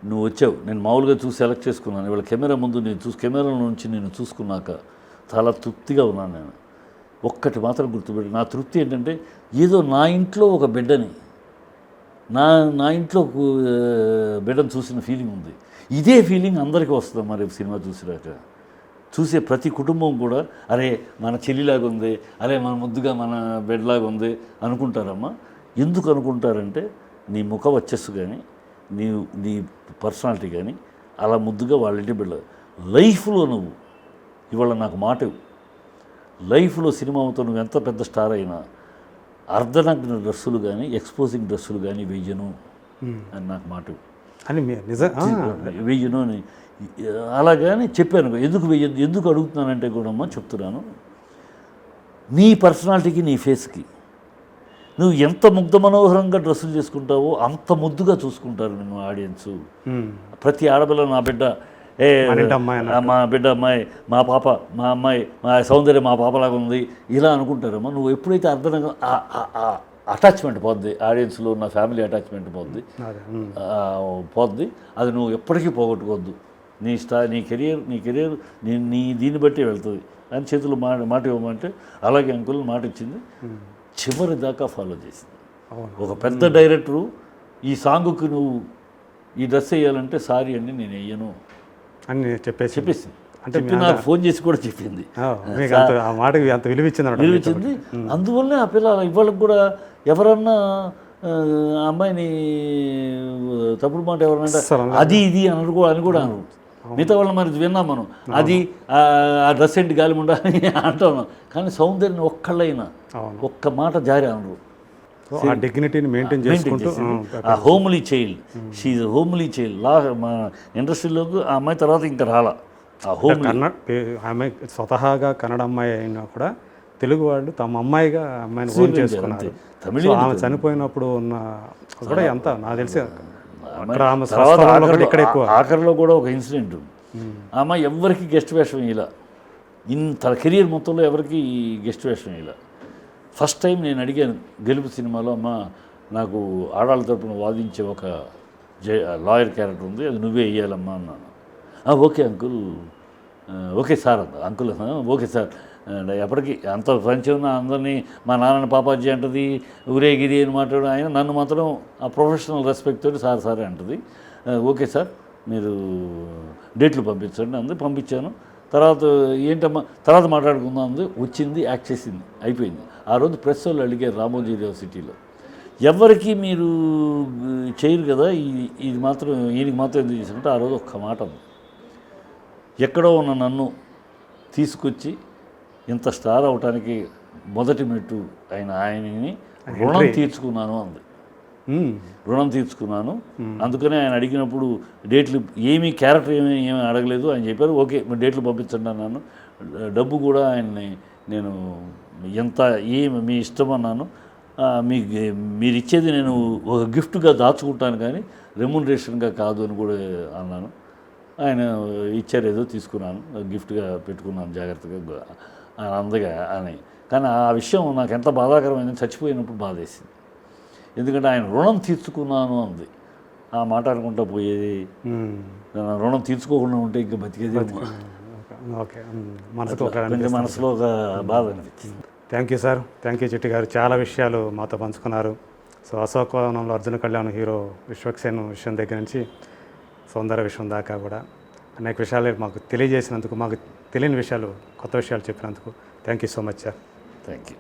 నువ్వు వచ్చావు, నేను మామూలుగా చూసి సెలెక్ట్ చేసుకున్నాను, ఇవాళ కెమెరా ముందు కెమెరా నుంచి నేను చూసుకున్నాక చాలా తృప్తిగా ఉన్నాను. నేను ఒక్కటి మాత్రం గుర్తుపెట్టి, నా తృప్తి ఏంటంటే ఏదో నా ఇంట్లో ఒక బిడ్డని నా ఇంట్లో బిడ్డను చూసిన ఫీలింగ్ ఉంది. ఇదే ఫీలింగ్ అందరికీ వస్తుంది మరి సినిమా చూసినాక. చూసే ప్రతి కుటుంబం కూడా అరే మన చెల్లిలాగా ఉంది, అరే మన ముద్దుగా మన బిడ్డలాగా ఉంది అనుకుంటారమ్మా. ఎందుకు అనుకుంటారంటే నీ ముఖ వచ్చస్సు కానీ నీ పర్సనాలిటీ కానీ అలా ముద్దుగా వాళ్ళ ఇంటి బిడ్డ. లైఫ్లో నువ్వు ఇవాళ నాకు మాట, లైఫ్లో సినిమాతో నువ్వు ఎంత పెద్ద స్టార్ అయినా అర్ధనగ్న డ్రెస్సులు కానీ ఎక్స్పోజింగ్ డ్రెస్సులు కానీ వెయ్యను అని నాకు మాట అని వెయ్యను అని అలాగని చెప్పాను. ఎందుకు అడుగుతున్నానంటే కూడా అమ్మా చెప్తున్నాను, నీ పర్సనాలిటీకి నీ ఫేస్కి నువ్వు ఎంత ముగ్ధ మనోహరంగా డ్రెస్సులు చేసుకుంటావో అంత ముద్దుగా చూసుకుంటారు నిన్ను ఆడియన్స్. ప్రతి ఆడపిల్ల నా బిడ్డ, మా బిడ్డ అమ్మాయి, మా పాప మా అమ్మాయి, మా సౌందర్యం మా పాపలాగా ఉంది ఇలా అనుకుంటారమ్మా. నువ్వు ఎప్పుడైతే అర్థంగా అటాచ్మెంట్ పోద్ది, ఆడియన్స్లో ఉన్న ఫ్యామిలీ అటాచ్మెంట్ పోద్ది, అది నువ్వు ఎప్పటికీ పోగొట్టుకోవద్దు. నీ కెరియర్ నీ దీన్ని బట్టి వెళ్తుంది అని చేతులు మాట ఇవ్వమంటే అలాగే అంకుల్ మాట ఇచ్చింది. చివరి దాకా ఫాలో చేసింది. ఒక పెద్ద డైరెక్టరు ఈ సాంగుకి నువ్వు ఈ డ్రెస్ వేయాలంటే సారీ అండి నేను వేయను అని చెప్పేసింది. అంటే నాకు ఫోన్ చేసి కూడా చెప్పింది. విలువిచ్చింది. అందువల్లే ఆ పిల్ల ఇవాళకి కూడా ఎవరన్నా అమ్మాయిని తప్పుడు మాట ఎవరన్నా అది ఇది అని కూడా అనరు. మిగతా వాళ్ళని మరి విన్నాం మనం, అది ఆ డ్రెస్ ఏంటి గాలి ఉండాలని అంటున్నాం. కానీ సౌందర్యం ఒక్కళ్ళైనా ఒక్క మాట జారి అనరు. డిగ్నిటీని మెయింటైన్ చేసుకుంటూ homely child, she homely child. మా ఇండస్ట్రీలోకి ఆ అమ్మాయి తర్వాత ఇంకా రాలా. ఆమె స్వతహాగా కన్నడ అమ్మాయి అయినా కూడా తెలుగు వాళ్ళు తమ అమ్మాయిగా అమ్మాయిని ఓన్ చేసుకున్నారు. ఆమె చనిపోయినప్పుడు ఉన్న కూడా ఎంత నాకు తెలిసి ఆఖరిలో కూడా ఒక ఇన్సిడెంట్, ఆమె ఎవరికి గెస్ట్ వేషం ఇలా ఇంత కెరియర్ మొత్తంలో ఎవరికి గెస్ట్ వేషం ఇలా. ఫస్ట్ టైం నేను అడిగాను గెలుపు సినిమాలో, అమ్మ నాకు ఆడాళ్ళ తరపున వాదించే ఒక లాయర్ క్యారెక్టర్ ఉంది, అది నువ్వే వేయాలమ్మా అన్నాను. Okay uncle, okay sir uncle okay sir. ఎప్పటికీ అంత ఫ్రెండ్స్ ఉన్న అందరినీ మా నాన్నని పాపాజీ అంటది, ఊరేగిరి అని మాట్లాడు. ఆయన నన్ను మాత్రం ఆ ప్రొఫెషనల్ రెస్పెక్ట్ తోటి సార్ అంటది. ఓకే సార్ మీరు డేట్లు పంపించండి అంది. పంపించాను. తర్వాత ఏంటమ్మా తర్వాత మాట్లాడుకుందాం అంది. వచ్చింది, యాక్ట్ చేసింది, అయిపోయింది. ఆ రోజు ప్రెస్ వాళ్ళు అడిగారు రామోజీ యూనివర్సిటీలో, ఎవరికి మీరు చేయరు కదా, ఇది మాత్రం ఈయనకి మాత్రం ఎందుకు చేసినట్టు ఆ రోజు ఒక్క మాట ఉంది. ఎక్కడో ఉన్న నన్ను తీసుకొచ్చి ఇంత స్టార్ అవటానికి మొదటి మెట్టు ఆయనని రుణం తీర్చుకున్నాను అంది. రుణం తీర్చుకున్నాను. అందుకనే ఆయన అడిగినప్పుడు డేట్లు క్యారెక్టర్ ఏమీ అడగలేదు. ఆయన చెప్పారు ఓకే మీరు డేట్లు పంపించండి అన్నాను. డబ్బు కూడా ఆయన్ని నేను ఎంత మీ ఇష్టం అన్నాను. మీరు ఇచ్చేది నేను ఒక గిఫ్ట్గా దాచుకుంటాను కానీ రెమ్యునరేషన్గా కాదు అని కూడా అన్నాను. ఆయన ఇచ్చారు, ఏదో తీసుకున్నాను, గిఫ్ట్గా పెట్టుకున్నాను జాగ్రత్తగా అందగా అని. కానీ ఆ విషయం నాకు ఎంత బాధాకరమైంది, చచ్చిపోయినప్పుడు బాధేసింది. ఎందుకంటే ఆయన రుణం తీర్చుకున్నాను అంది. ఆ మాట అనుకుంటా పోయేది, రుణం తీర్చుకోకుండా ఉంటే ఇంకా బతికేది. ఓకే, మనసులో ఒక బాధ అనిపించింది. Thank you sir, thank you చిట్టి గారు. చాలా విషయాలు మాతో పంచుకున్నారు. సో అశోకవనంలో అర్జున కళ్యాణ్ హీరో విశ్వక్సేన్ విషయం దగ్గర నుంచి సౌందర్య విషయం దాకా కూడా అనేక విషయాలు మాకు తెలియజేసినందుకు, మాకు తెలియని విషయాలు, కొత్త విషయాలు చెప్పినందుకు thank you so much sir. Thank you.